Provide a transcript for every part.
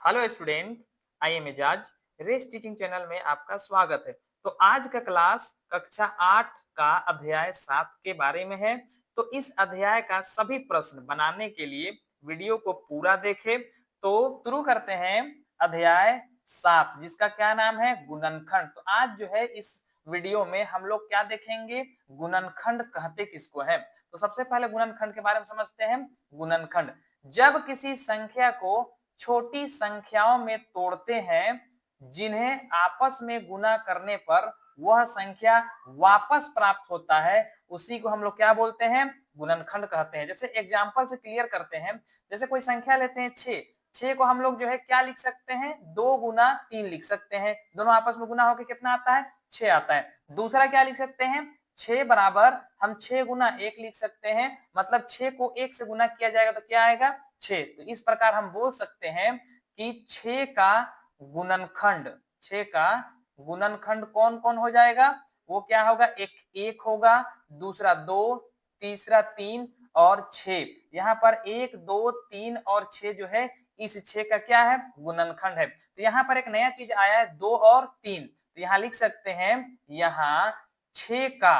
Hello student, I am Aijaz. Race teaching channel में आपका स्वागत है। तो आज का क्लास कक्षा 8 का अध्याय 7 के बारे में है। तो इस अध्याय का सभी प्रश्न बनाने के लिए वीडियो को पूरा देखें। तो शुरू करते हैं अध्याय 7, जिसका क्या नाम है, गुणनखंड। तो आज जो है इस वीडियो में हम लोग क्या देखेंगे, गुणनखंड कहते किसको है। तो सबसे पहले गुणनखंड के बारे में समझते हैं। गुणनखंड जब किसी संख्या को छोटी संख्याओं में तोड़ते हैं जिन्हें आपस में गुना करने पर वह संख्या वापस प्राप्त होता है, उसी को हम लोग क्या बोलते हैं, गुणनखंड कहते हैं। जैसे एग्जांपल से क्लियर करते हैं। जैसे कोई संख्या लेते हैं 6, 6 को हम लोग जो है क्या लिख सकते हैं, 2 गुना 3 लिख सकते हैं। दोनों आपस में गुना होकर कितना आता है, 6 आता है। दूसरा क्या लिख सकते हैं, 6 बराबर हम 6 गुना 1 लिख सकते हैं। मतलब 6 को 1 से गुना किया जाएगा तो क्या आएगा, 6। तो इस प्रकार हम बोल सकते हैं कि 6 का गुणनखंड, 6 का गुणनखंड कौन कौन हो जाएगा, वो क्या होगा, एक 1 होगा, दूसरा 2, तीसरा 3 और 6। यहाँ पर 1, 2, 3 और 6 जो है इस 6 का क्या है, गुणनखंड है। तो यहाँ पर एक नया चीज आया है, 2 और 3। तो यहाँ लिख सकते हैं, यहाँ 6 का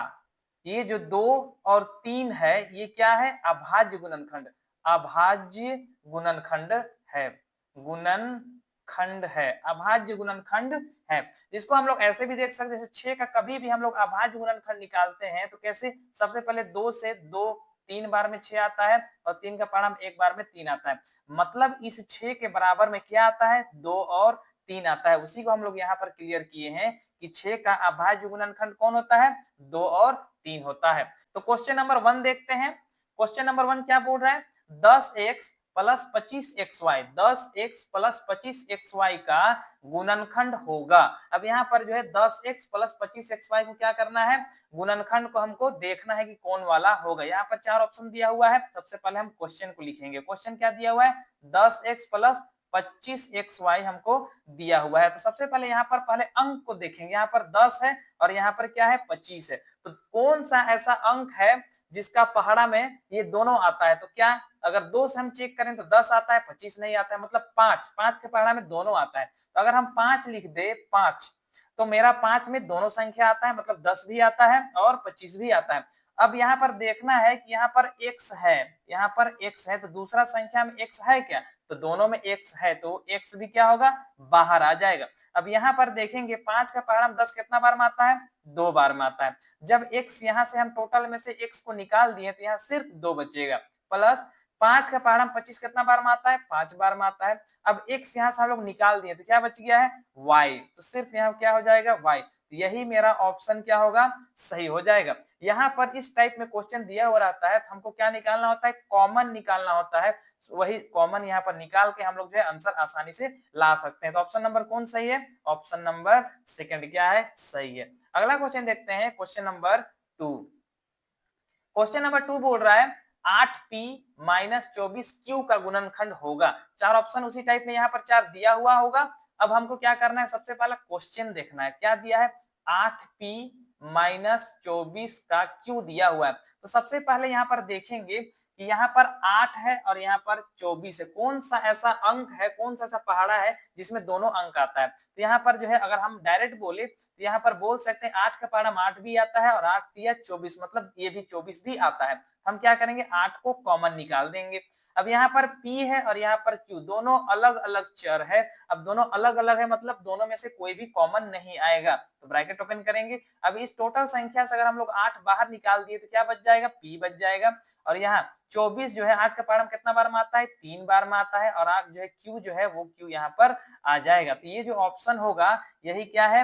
ये जो 2 और 3 है ये क्या है, अभाज्य गुणनखंड, अभाज्य गुणनखंड है, गुणनखंड है, अभाज्य गुणनखंड है। जिसको हम लोग ऐसे भी देख सकते हैं, जैसे 6 का कभी भी हम लोग अभाज्य गुणनखंड निकालते हैं तो कैसे, सबसे पहले 2 से 2 3 बार में 6 आता है और 3 का परिणाम 1 बार में 3 आता है। मतलब इस 6 के बराबर में क्या आता है, 2 और 3 आता है। उसी को हम लोग यहाँ पर क्लियर किए हैं कि 6 का अभाज्य गुणनखंड कौन होता है, 2 और 3 होता है। तो क्वेश्चन नंबर 1 देखते हैं। क्वेश्चन नंबर 1 क्या बोल रहा है, 10x plus 25xy, 10x plus 25xy का गुणनखंड होगा। अब यहाँ पर जो है 10x प्लस 25xy को क्या करना है, गुणनखंड को हमको देखना है कि कौन वाला होगा। यहाँ पर 4 ऑप्शन दिया हुआ है। सबसे पहले हम क्वेश्चन को लिखेंगे। क्वेश्चन क्या दिया हुआ है, 10x प्लस 25xy हमको दिया हुआ है। तो सबसे पहले यहाँ पर पहले अंक को देखेंगे। यहाँ पर 10 है और यहाँ पर क्या है, 25 है। तो कौन सा ऐसा अंक है जिसका पहाड़ा में ये दोनों आता है। तो क्या, अगर 2 से हम चेक करें तो 10 आता है, 25 नहीं आता है। मतलब 5, 5 के पहाड़ा में दोनों आता है। तो अगर हम 5 लिख दे, 5, तो मेरा 5 में दोनों संख्या आता है, मतलब 10 भी आता है और 25 भी आता है। अब यहाँ पर देखना है कि यहाँ पर x है, यहाँ पर x है, तो दूसरा संख्या में x है क्या, तो दोनों में x है, तो x भी क्या होगा, बाहर आ जाएगा। अब यहाँ पर देखेंगे 5 का पहाड़ा 10 कितना बार में आता है, 2 बार में आता है। जब x यहाँ से हम टोटल में से x को निकाल दिए तो यहाँ सिर्फ 2 बचेगा। प्लस 5 का पहाड़ा 25 कितना बार में आता है, 5 बार में आता है। अब x यहाँ से हम लोग निकाल दिए तो क्या बच गया है, y। तो सिर्फ यहाँ क्या हो जाएगा, y। यही मेरा ऑप्शन क्या होगा, सही हो जाएगा। यहाँ पर इस टाइप में क्वेश्चन दिया हुआ रहता है तो हमको क्या निकालना होता है, कॉमन निकालना होता है। वही कॉमन यहाँ पर निकाल के हम लोग जो है आंसर आसानी से ला सकते हैं। तो ऑप्शन नंबर कौन सही है, ऑप्शन नंबर सेकंड क्या है, सही है। अगला क्वेश्चन देखते हैं, क्वेश्चन नंबर 2। क्वेश्चन नंबर 2 बोल रहा है 8p माइनस 24q का गुणनखंड होगा। 4 ऑप्शन उसी टाइप में यहाँ पर 4 दिया हुआ होगा। अब हमको क्या करना है, सबसे पहला क्वेश्चन देखना है, क्या दिया है, 8p माइनस 24 का q दिया हुआ है। तो सबसे पहले यहाँ पर देखेंगे कि यहाँ पर 8 है और यहाँ पर 24 है। कौन सा ऐसा अंक है, कौन सा ऐसा पहाड़ा है जिसमें दोनों अंक आता है। तो यहाँ पर जो है अगर हम डायरेक्ट बोले तो यहाँ पर बोल सकते हैं 8 का पहाड़ा 8 भी आता है और 8 दिया 24, मतलब ये भी 24 भी आता है। हम क्या करेंगे, 8 को कॉमन निकाल देंगे। अब यहाँ पर p है और यहाँ पर q, दोनों अलग अलग चर है। अब दोनों अलग अलग है, मतलब दोनों में से कोई भी कॉमन नहीं आएगा। तो ब्रैकेट ओपन करेंगे। अब इस टोटल संख्या से अगर हम लोग 8 बाहर निकाल दिए तो क्या बच जाएगा, p बच जाएगा। और यहाँ 24 जो है 8 का पहाड़ा कितना बार में आता है, 3 बार में आता है। और 8 जो है q जो है वो q यहाँ पर आ जाएगा। तो ये जो ऑप्शन होगा यही क्या है,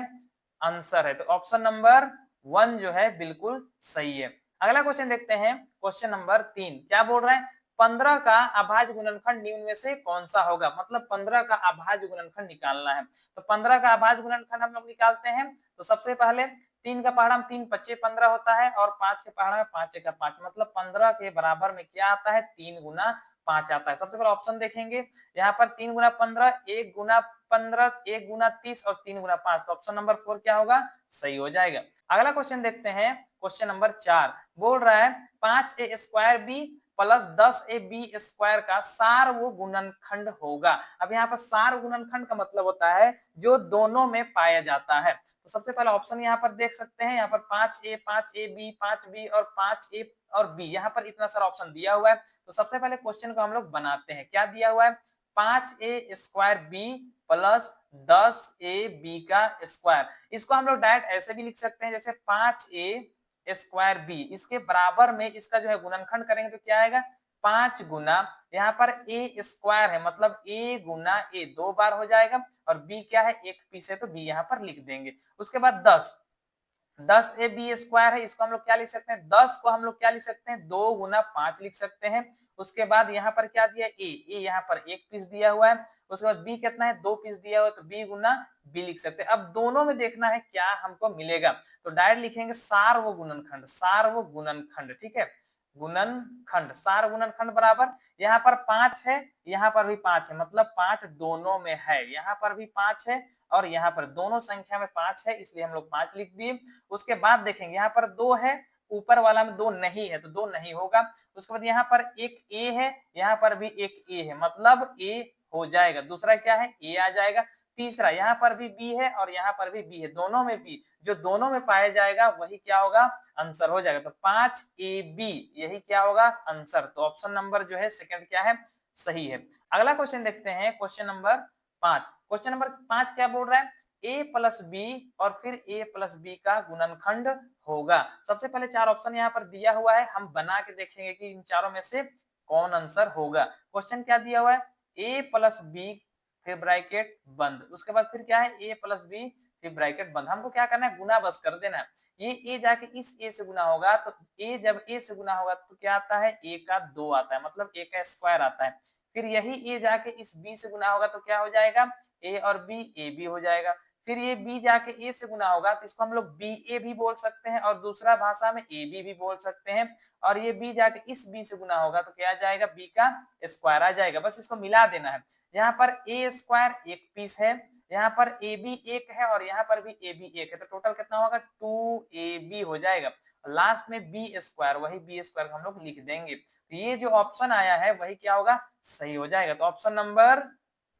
आंसर है। तो ऑप्शन नंबर 1 जो है बिल्कुल सही है। अगला क्वेश्चन देखते हैं, क्वेश्चन नंबर 3 क्या बोल रहा है, 15 का अभाज्य गुणनखंड निम्न में से कौन सा होगा। मतलब 15 का अभाज्य गुणनखंड निकालना है। तो 15 का अभाज्य गुणनखंड हम लोग निकालते हैं। तो सबसे पहले 3 का पहाड़ा 3 पच्चे 15 होता है और 5 के पहाड़ा में 5 का 5, मतलब 15 के बराबर में क्या आता है, 3 गुना 5 आता है। सबसे पहले ऑप्शन देखेंगे, यहाँ पर 3 गुना 15, 1 गुना 15, 1 गुना 30 और 3 गुना 5। तो ऑप्शन नंबर 4 क्या होगा, सही हो जाएगा। अगला क्वेश्चन देखते हैं, क्वेश्चन नंबर 4 बोल रहा है 5a² b प्लस 10ab² का सार्वगुणनखंड होगा। अब यहाँ पर सार्वगुणनखंड का मतलब होता है जो दोनों में पाया जाता है। तो सबसे पहला ऑप्शन यहाँ पर देख सकते हैं, यहाँ पर 5a, 5ab, 5b और 5a और b, यहाँ पर इतना सारा ऑप्शन दिया हुआ है। तो सबसे पहले क्वेश्चन को हम लोग बनाते हैं। क्या दिया हुआ है? 5a² प्लस 10ab का स्क्वायर। इसको हम लोग डायरेक्ट ऐसे भी लिख सकते हैं जैसे 5a² b, इसके बराबर में इसका जो है गुणनखंड करेंगे तो क्या आएगा? 5 गुना, यहाँ पर a² है मतलब a गुना a 2 बार हो जाएगा, और b क्या है? एक पीस है तो b यहाँ पर लिख देंगे। उसके बाद 10ab² है, इसको हम लोग क्या लिख सकते हैं? 10 को हम लोग क्या लिख सकते हैं? 2 गुना 5 लिख सकते हैं। उसके बाद यहाँ पर क्या दिया? a यहाँ पर एक पीस दिया हुआ है। उसके बाद b कितना है? 2 पीस दिया हुआ है, तो b गुना b लिख सकते हैं। अब दोनों में देखना है क्या हमको मिलेगा, तो डायरेक्ट लिखेंगे सार्वगुणनखंड, सार्वगुणनखंड, ठीक है, गुणनखंड, सार्वगुणनखंड बराबर, यहाँ पर 5 है, यहाँ पर भी 5 है, मतलब 5 दोनों में है, यहाँ पर भी 5 है और यहाँ पर दोनों संख्या में 5 है, इसलिए हम लोग 5 लिख दिए। उसके बाद देखेंगे यहाँ पर 2 है, ऊपर वाला में 2 नहीं है तो 2 नहीं होगा। उसके बाद यहाँ पर एक a है, यहाँ पर भी एक a है, मतलब a हो जाएगा। दूसरा क्या है? a आ जाएगा। तीसरा यहाँ पर भी b है और यहाँ पर भी b है, दोनों में b, जो दोनों में पाया जाएगा वही क्या होगा? आंसर हो जाएगा। तो 5ab यही क्या होगा? आंसर। तो ऑप्शन नंबर जो है सेकंड क्या है? सही है। अगला क्वेश्चन देखते हैं, क्वेश्चन नंबर 5। क्वेश्चन नंबर 5 क्या बोल रहा है? a प्लस बी और फिर a प्लस बी का गुणनखंड होगा। सबसे पहले 4 ऑप्शन यहाँ पर दिया हुआ है, हम बना के देखेंगे कि इन चारों में से कौन आंसर होगा। क्वेश्चन क्या दिया हुआ है? a प्लस बी फिर ब्रैकेट बंद, उसके बाद फिर क्या है? a प्लस बी फिर ब्रैकेट बंद। हमको क्या करना है? गुना बस कर देना है। ये a जाके इस a से गुना होगा तो a जब a से गुना होगा तो क्या आता है? a का 2 आता है, मतलब a का स्क्वायर आता है। फिर यही a जाके इस b से गुना होगा तो क्या हो जाएगा? a और b a b हो जाएगा। फिर ये b जाके a से गुना होगा तो इसको हम लोग ba भी बोल सकते हैं और दूसरा भाषा में ab भी बोल सकते हैं। और ये b जाके इस b से गुना होगा तो क्या आ जाएगा? b का स्क्वायर आ जाएगा। बस इसको मिला देना है। यहाँ पर a² एक पीस है, यहाँ पर ab एक है और यहाँ पर भी ab एक है, तो टोटल कितना होगा? 2ab हो जाएगा। लास्ट में b² वही b² हम लोग लिख देंगे। तो ये जो ऑप्शन आया है वही क्या होगा? सही हो जाएगा। तो ऑप्शन नंबर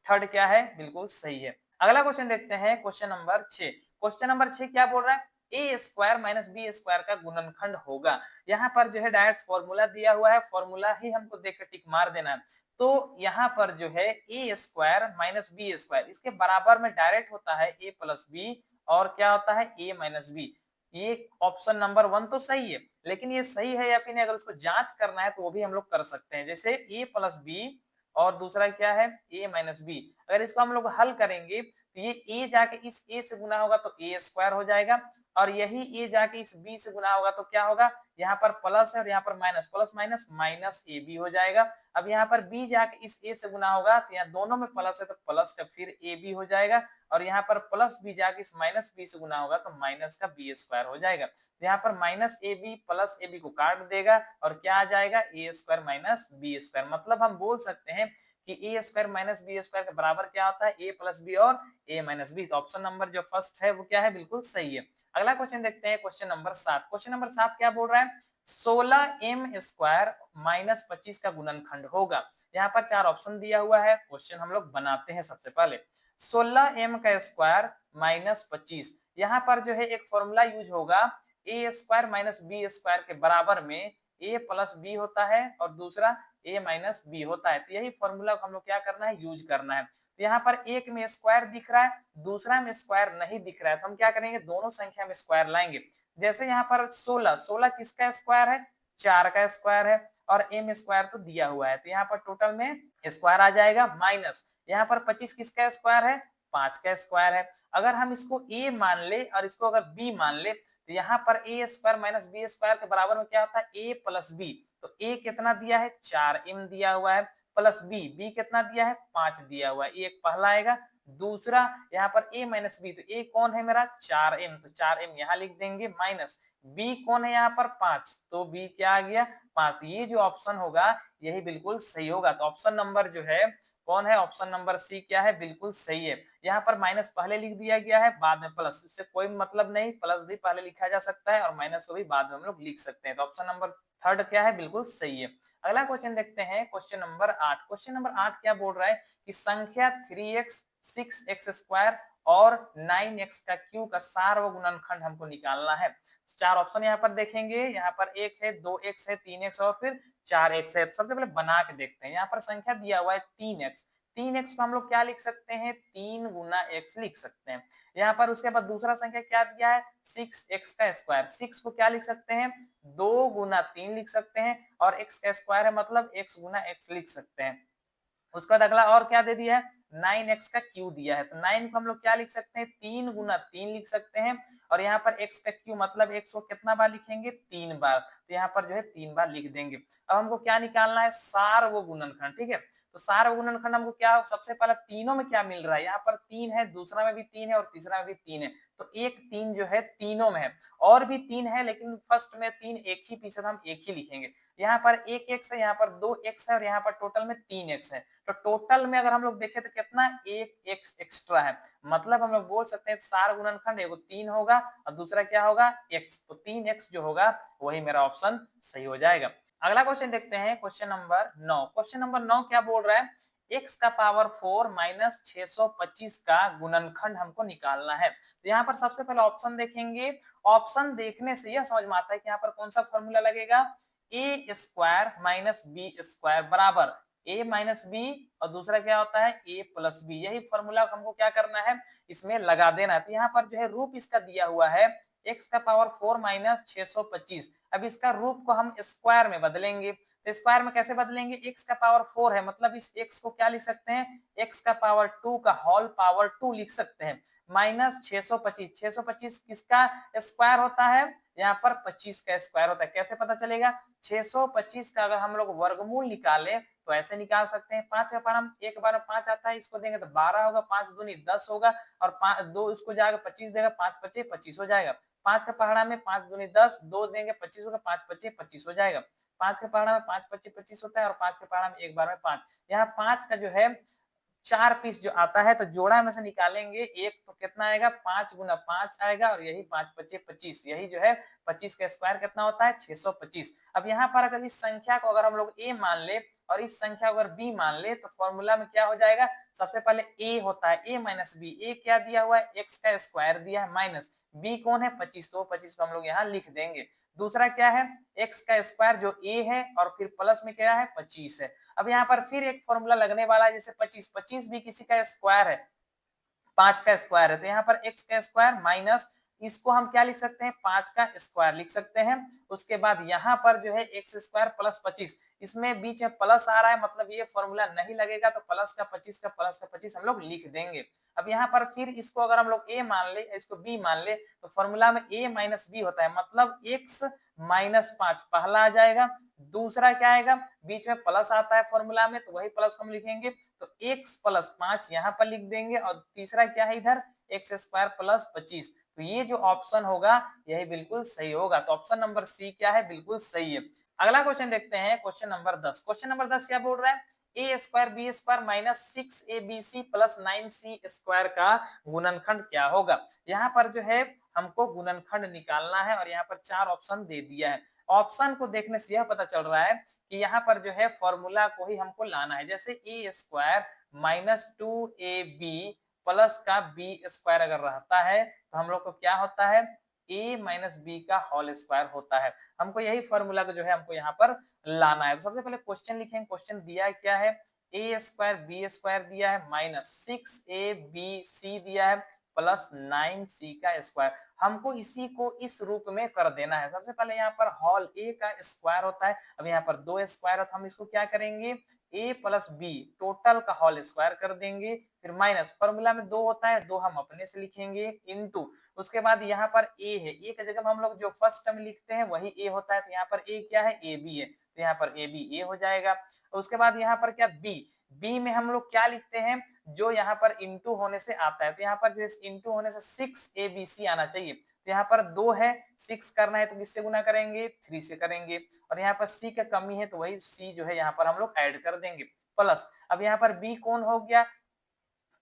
थर्ड क्या है? बिल्कुल सही है। अगला क्वेश्चन देखते हैं, क्वेश्चन नंबर 6। क्वेश्चन नंबर 6 क्या बोल रहा है? a² माइनस b² का गुणनखंड होगा। यहाँ पर जो है डायरेक्ट फॉर्मूला दिया हुआ है, फॉर्मूला ही हमको देख कर टिक मार देना है। तो यहाँ पर जो है a² माइनस b² इसके बराबर में डायरेक्ट होता है a प्लस बी और क्या होता है? a minus B. ये ऑप्शन नंबर 1 तो सही है, लेकिन ये सही है या फिर नहीं अगर उसको जांच करना है तो वो भी हम लोग कर सकते हैं। जैसे a प्लस बी और दूसरा क्या है? a minus B. अगर इसको हम लोग हल करेंगे तो ये a जाके इस a से गुना होगा तो a² हो जाएगा, और यही a जाके इस b से गुना होगा तो क्या होगा? यहाँ पर प्लस है और यहाँ पर minus, plus minus minus ab हो जाएगा। अब यहाँ पर b जाके इस a से गुना होगा तो यहाँ दोनों में प्लस है तो प्लस का फिर ab हो जाएगा, और यहाँ पर प्लस b जाके इस माइनस b से गुना होगा तो माइनस का b² हो जाएगा। तो यहाँ पर माइनस ab प्लस ab को काट देगा और क्या आ जाएगा? a² minus b²। मतलब हम बोल सकते हैं कि a² माइनस b² के बराबर क्या होता है? a प्लस बी और a माइनस बी। तो ऑप्शन नंबर जो फर्स्ट है वो क्या है? बिल्कुल सही है। अगला क्वेश्चन देखते हैं, क्वेश्चन नंबर 7। क्वेश्चन नंबर 7 क्या बोल रहा है? 16m² माइनस 25 का गुणनखंड होगा। यहाँ पर 4 ऑप्शन दिया हुआ है, क्वेश्चन हम लोग बनाते हैं। सबसे पहले 16m का स्क्वायर माइनस 25, यहाँ पर जो है एक फॉर्मूला यूज होगा, a² माइनस b² के बराबर में a प्लस बी होता है और दूसरा a माइनस बी होता है। तो यही फॉर्मूला को हम लोग क्या करना है? यूज करना है। तो यहाँ पर एक में स्क्वायर दिख रहा है, दूसरा में स्क्वायर नहीं दिख रहा है, तो हम क्या करेंगे? दोनों संख्या में स्क्वायर लाएंगे। जैसे यहाँ पर 16 किसका स्क्वायर है? 4 का स्क्वायर है, और m² तो दिया हुआ है, तो यहाँ पर टोटल में स्क्वायर आ जाएगा, माइनस यहाँ पर 25 किसका स्क्वायर है? 5 का स्क्वायर है। अगर हम इसको a मान ले और इसको अगर b मान ले तो यहाँ पर a² माइनस b² के बराबर में क्या होता है? a plus B. तो a कितना दिया है? 4m दिया हुआ है, प्लस b कितना दिया है? 5 दिया हुआ है। ये एक पहला आएगा। दूसरा यहाँ पर a माइनस बी, तो a कौन है मेरा? 4m, तो 4m यहाँ लिख देंगे, माइनस b कौन है यहाँ पर? 5, तो b क्या आ गया? 5। ये जो ऑप्शन होगा यही बिल्कुल सही होगा। तो ऑप्शन नंबर जो है कौन है? ऑप्शन नंबर सी क्या है? बिल्कुल सही है। यहाँ पर माइनस पहले लिख दिया गया है, बाद में प्लस, इससे कोई मतलब नहीं, प्लस भी पहले लिखा जा सकता है और माइनस को भी बाद में हम लोग लिख सकते हैं। तो ऑप्शन नंबर थर्ड क्या है? बिल्कुल सही है। अगला क्वेश्चन देखते हैं, क्वेश्चन नंबर 8। क्वेश्चन नंबर 8 क्या बोल रहा है कि संख्या 3x 6x स्क्वायर और 9x का क्यूब का सार्वगुणनखंड हमको निकालना है। चार ऑप्शन यहाँ पर देखेंगे, यहाँ पर 1 है, 2x है, 3x और फिर 4x है। तो सबसे पहले बना के देखते हैं। यहाँ पर संख्या दिया हुआ है 3x, 3x को हम लोग क्या लिख सकते हैं? 3 गुना x लिख सकते हैं। यहाँ पर उसके बाद दूसरा संख्या क्या दिया है? 6x का स्क्वायर, 6 को क्या लिख सकते हैं? 2 गुना 3 लिख सकते हैं और x का स्क्वायर है मतलब x गुना x लिख सकते हैं। उसके बाद अगला और क्या दे दिया है? 9x का क्यू दिया है, तो 9 को हम लोग क्या लिख सकते हैं? 3 गुना 3 लिख सकते हैं और यहाँ पर x का क्यू मतलब x को कितना बार लिखेंगे? 3 बार, तो यहाँ पर जो है 3 बार लिख देंगे। अब हमको क्या निकालना है? सार्वगुणनखंड। ठीक है, तो सार्वगुणनखंड हमको क्या, सबसे पहले तीनों में क्या मिल रहा है? यहाँ पर 3 है, दूसरा में भी 3 है और तीसरा में भी 3 है, तो एक 3 जो है तीनों में है, और भी 3 है लेकिन फर्स्ट में 3 एक ही पीछे, हम एक ही लिखेंगे। यहाँ पर एक x है, यहाँ पर 2x है और यहाँ पर टोटल में 3x है, तो टोटल में अगर हम लोग देखें तो कितना? एक x एक्स्ट्रा है, मतलब हम लोग बोल सकते हैं सार्वगुणनखंड एगो 3 होगा और दूसरा क्या होगा? x, तो 3x जो होगा वही मेरा ऑप्शन सही हो जाएगा। अगला क्वेश्चन देखते हैं, क्वेश्चन नंबर 9। क्वेश्चन नंबर 9 क्या बोल रहा है? x का पावर 4 माइनस 625 का गुणनखंड हमको निकालना है। तो यहाँ पर सबसे पहले ऑप्शन देखेंगे, ऑप्शन देखने से यह समझ में आता है कि यहाँ पर कौन सा फॉर्मूला लगेगा? ए स्क्वायर माइनस बी स्क्वायर बराबर ए माइनस बी और दूसरा क्या होता है? ए प्लस बी। यही फॉर्मूला हमको क्या करना है? इसमें लगा देना है। तो यहाँ पर जो है रूप इसका दिया हुआ है x का पावर 4 माइनस 625। अब इसका रूप को हम स्क्वायर में बदलेंगे, तो स्क्वायर में कैसे बदलेंगे? x का पावर 4 है मतलब इस x को क्या लिख सकते हैं? x का पावर 2 का होल पावर 2 लिख सकते हैं, माइनस 625। 625 किसका स्क्वायर होता है? यहाँ पर 25 का स्क्वायर होता है। कैसे पता चलेगा? 625 का अगर हम लोग वर्गमूल निकाले तो ऐसे निकाल सकते हैं। 5 का पारा एक बार 5 आता है, इसको देंगे तो 12 होगा, 5 दूनी 10 होगा और 2 इसको जाएगा 25 देगा, 5 पचे 25 हो जाएगा। 5 का पहाड़ा में 5 दूनी 10, 2 देंगे 25 होगा, 5 पचे 25 हो जाएगा। 5 के पहाड़ा में 5 पचे 25 होता है और 5 के पहाड़ा में एक बार में 5। यहाँ 5 का जो है 4 पीस जो आता है तो जोड़ा में से निकालेंगे एक, तो कितना आएगा? 5 गुना 5 आएगा और यही 5 पचे 25, यही जो है 25 का स्क्वायर कितना होता है? 625। अब यहाँ पर अगर इस संख्या को अगर हम लोग a मान ले और इस संख्या को अगर b मान ले तो फॉर्मूला में क्या हो जाएगा? सबसे पहले a होता है a माइनस बी। a क्या दिया हुआ है? x का स्क्वायर दिया है, माइनस b कौन है? 25, तो 25 को हम लोग यहाँ लिख देंगे। दूसरा क्या है? x का स्क्वायर जो a है और फिर प्लस में क्या है? 25 है। अब यहाँ पर फिर एक फॉर्मूला लगने वाला है, जैसे 25, 25 भी किसी का स्क्वायर है, 5 का स्क्वायर है, तो यहाँ पर x का स्क्वायर माइनस इसको हम क्या लिख सकते हैं? 5 का स्क्वायर लिख सकते हैं। उसके बाद यहाँ पर जो है x स्क्वायर प्लस 25, इसमें बीच में प्लस आ रहा है मतलब ये फॉर्मूला नहीं लगेगा, तो प्लस का 25 का प्लस का 25 हम लोग लिख देंगे। अब यहाँ पर फिर इसको अगर हम लोग a मान ले, इसको b मान ले, तो फॉर्मूला में a माइनस बी होता है मतलब x माइनस 5 पहला आ जाएगा, दूसरा क्या आएगा? बीच में प्लस आता है फॉर्मूला में, तो वही प्लस को हम लिखेंगे, तो x प्लस 5 यहाँ पर लिख देंगे और तीसरा क्या है इधर? X square plus 25। तो ये जो ऑप्शन होगा यही बिल्कुल सही होगा, तो ऑप्शन नंबर सी क्या है? बिल्कुल सही है। अगला क्वेश्चन देखते हैं, क्वेश्चन नंबर 10। क्वेश्चन नंबर 10 क्या बोल रहा है? A square B square minus 6abc plus 9c square का गुणनखंड क्या होगा? यहाँ पर जो है हमको गुणनखंड निकालना है और यहाँ पर 4 ऑप्शन दे दिया है। ऑप्शन को देखने से यह पता चल रहा है कि यहाँ पर जो है फॉर्मूला को ही हमको लाना है, जैसे ए स्क्वायर माइनस 2ab प्लस का बी स्क्वायर अगर रहता है तो हम लोग को क्या होता है? a माइनस बी का होल स्क्वायर होता है। हमको यही फॉर्मूला को जो है हमको यहाँ पर लाना है। तो सबसे पहले क्वेश्चन लिखेंगे, क्वेश्चन दिया क्या है? ए स्क्वायर बी स्क्वायर दिया है माइनस 6abc दिया है प्लस 9c का स्क्वायर। हमको इसी को इस रूप में कर देना है। सबसे पहले यहाँ पर होल a का स्क्वायर होता है, अब यहाँ पर 2 स्क्वायर है तो हम इसको क्या करेंगे? a प्लस बी टोटल का होल स्क्वायर कर देंगे, फिर माइनस फॉर्मूला में 2 होता है, 2 हम अपने से लिखेंगे, इनटू उसके बाद यहाँ पर a है, a की जगह हम लोग जो फर्स्ट टर्म लिखते हैं वही a होता है, तो यहाँ पर a क्या है? a b है, तो यहाँ पर a b a हो जाएगा। उसके बाद यहाँ पर क्या? b में हम लोग क्या लिखते हैं? जो यहाँ पर इंटू होने से आता है, तो यहाँ पर जो इंटू होने से 6abc आना चाहिए, तो यहाँ पर 2 है, 6 करना है तो किससे गुना करेंगे? 3 से करेंगे, और यहाँ पर c का कमी है तो वही c जो है यहाँ पर हम लोग ऐड कर देंगे। प्लस अब यहाँ पर बी कौन हो गया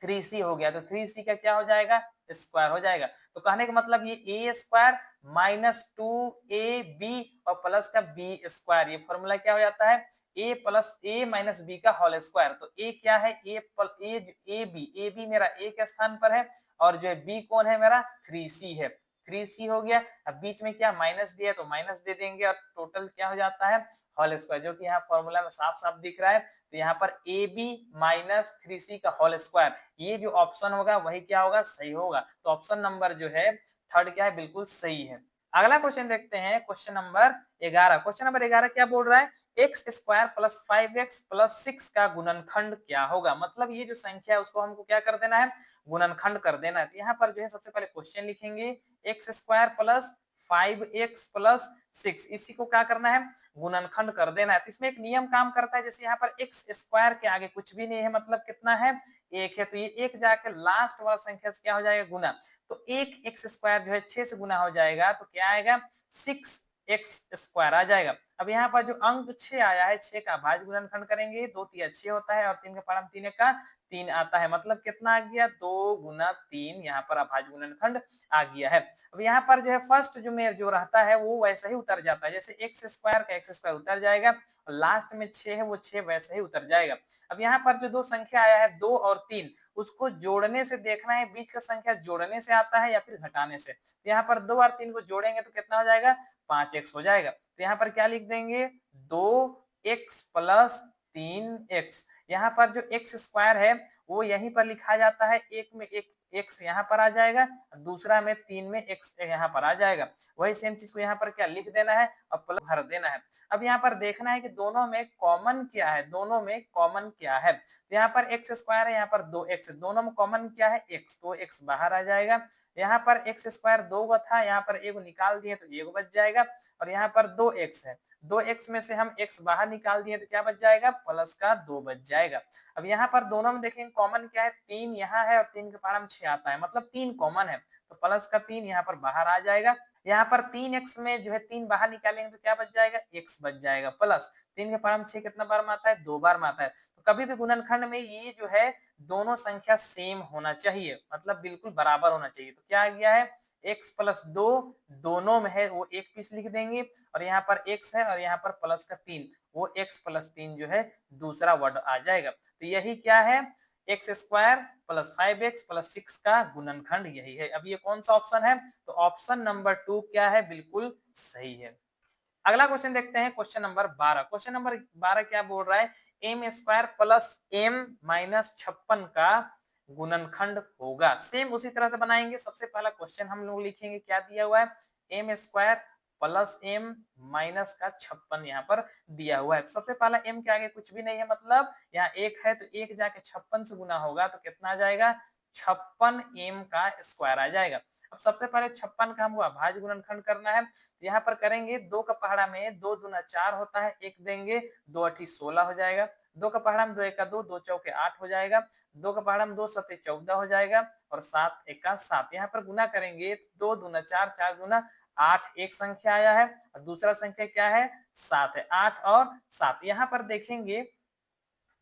3c हो गया, तो 3c का क्या हो जाएगा स्क्वायर हो जाएगा। तो कहने का मतलब ये ए स्क्वायर माइनस 2ab और प्लस का बी स्क्वायर, ये फॉर्मूला क्या हो जाता है a plus A minus B का होल स्क्वायर। तो a क्या है ए बी मेरा a के स्थान पर है और जो है b कौन है मेरा 3c है, 3c हो गया। अब बीच में क्या माइनस दिया तो माइनस दे देंगे और टोटल क्या हो जाता है होल स्क्वायर, जो कि यहाँ फॉर्मूला में साफ साफ दिख रहा है। तो यहाँ पर ए बी माइनस 3c का होल स्क्वायर, ये जो ऑप्शन होगा वही क्या होगा सही होगा। तो ऑप्शन नंबर जो है थर्ड क्या है बिल्कुल सही है। अगला क्वेश्चन देखते हैं, क्वेश्चन नंबर 11। क्वेश्चन नंबर 11 क्या बोल रहा है x square plus 5x plus 6 का गुणनखंड क्या होगा। मतलब ये जो संख्या है उसको हमको क्या कर देना है गुणनखंड कर देना है। तो यहाँ पर जो है सबसे पहले क्वेश्चन लिखेंगे x square plus 5x plus 6, इसी को क्या करना है गुणनखंड कर देना है। तो इसमें एक नियम काम करता है, जैसे यहाँ पर एक्स स्क्वायर के आगे कुछ भी नहीं है मतलब कितना है एक है, तो ये एक जाकर लास्ट वाला संख्या से क्या हो जाएगा गुना। तो एक एक्स स्क्वायर जो है 6 से गुना हो जाएगा तो क्या आएगा 6x स्क्वायर आ जाएगा। अब यहाँ पर जो अंक 6 आया है 6 का भाज्य गुणनखंड करेंगे, 2 तिया 6 होता है और 3 का पारा 3 का 3 आता है, मतलब कितना आ गया 2 गुना 3, यहाँ पर अभाज्य गुणनखंड आ गया है। अब यहाँ पर जो है फर्स्ट जो में जो रहता है वो वैसे ही उतर जाता है, जैसे एक्स स्क्वायर का एक्स स्क्वायर उतर जाएगा और लास्ट में 6 है वो 6 वैसे ही उतर जाएगा। अब यहाँ पर जो दो संख्या आया है 2 और 3, उसको जोड़ने से देखना है बीच का संख्या जोड़ने से आता है या फिर घटाने से। तो यहाँ पर 2 और 3 को जोड़ेंगे तो कितना हो जाएगा 5x हो जाएगा। तो यहाँ पर क्या लिख देंगे 2x प्लस 3x। यहाँ पर जो एक्स स्क्वायर है वो यहीं पर लिखा जाता है, एक में एक एक्स यहाँ पर आ जाएगा, दूसरा में 3 में एक्स यहाँ पर आ जाएगा। वही सेम चीज को यहाँ पर क्या लिख देना है और प्लस भर देना है। अब यहाँ पर देखना है कि दोनों में कॉमन क्या है, दोनों में कॉमन क्या है। तो यहाँ पर एक्स स्क्वायर है, यहाँ पर 2x, दोनों में कॉमन क्या है x, तो x बाहर आ जाएगा। यहाँ पर एक्स स्क्वायर 2 का था, यहाँ पर एक निकाल दिए तो एक बच जाएगा और यहाँ पर 2x है, 2x में से हम x बाहर निकाल दिए तो क्या बच जाएगा प्लस का 2 बच जाएगा। अब यहाँ पर दोनों में देखेंगे कॉमन क्या है 3 यहाँ है और 3 के पारा में 6 आता है, मतलब 3 कॉमन है तो प्लस का 3 यहाँ पर बाहर आ जाएगा। यहाँ पर 3x में जो है 3 बाहर निकालेंगे तो क्या बच जाएगा x बच जाएगा, प्लस 3 के पारा में 6 कितना बार में आता है 2 बार में आता है। तो कभी भी गुणनखंड में ये जो है दोनों संख्या सेम होना चाहिए, मतलब बिल्कुल बराबर होना चाहिए। तो क्या आ गया है x प्लस 2 दोनों में है वो एक पीस लिख देंगे और यहाँ पर x है और यहाँ पर प्लस का 3, वो x प्लस 3 जो है दूसरा वर्ड आ जाएगा। तो यही क्या है x square plus 5x plus 6 का गुणनखंड यही है। अब ये कौन सा ऑप्शन है तो ऑप्शन नंबर 2 क्या है बिल्कुल सही है। अगला क्वेश्चन देखते हैं, क्वेश्चन नंबर 12। क्वेश्चन नंबर 12 क्या बोल रहा है M square plus M minus 56 का गुणनखंड होगा। सेम उसी तरह से बनाएंगे। सबसे पहला क्वेश्चन हम लोग लिखेंगे क्या दिया हुआ है M square plus M minus का 56 यहाँ पर दिया हुआ है। तो सबसे पहला एम के आगे कुछ भी नहीं है, मतलब यहाँ एक है तो एक जाके 56 से गुना होगा तो कितना आ जाएगा 56 एम का स्क्वायर आ जाएगा। अब सबसे पहले 56 का हमको अभाज्य गुणनखंड करना है, तो यहाँ पर करेंगे 2 का पहाड़ा में 2 दूना 4 होता है, एक देंगे 2 अठी 16 हो जाएगा, 2 का पहाड़ा में 2 एका 2, 2 चौके 8 हो जाएगा, 2 का पहाड़ा में 2 सत्ते 14 हो जाएगा और 7 एका 7। यहाँ पर गुना करेंगे 2 दूना 4, 4 दूना 8 एक संख्या आया है और दूसरा संख्या क्या है 7 है, 8 और 7। यहाँ पर देखेंगे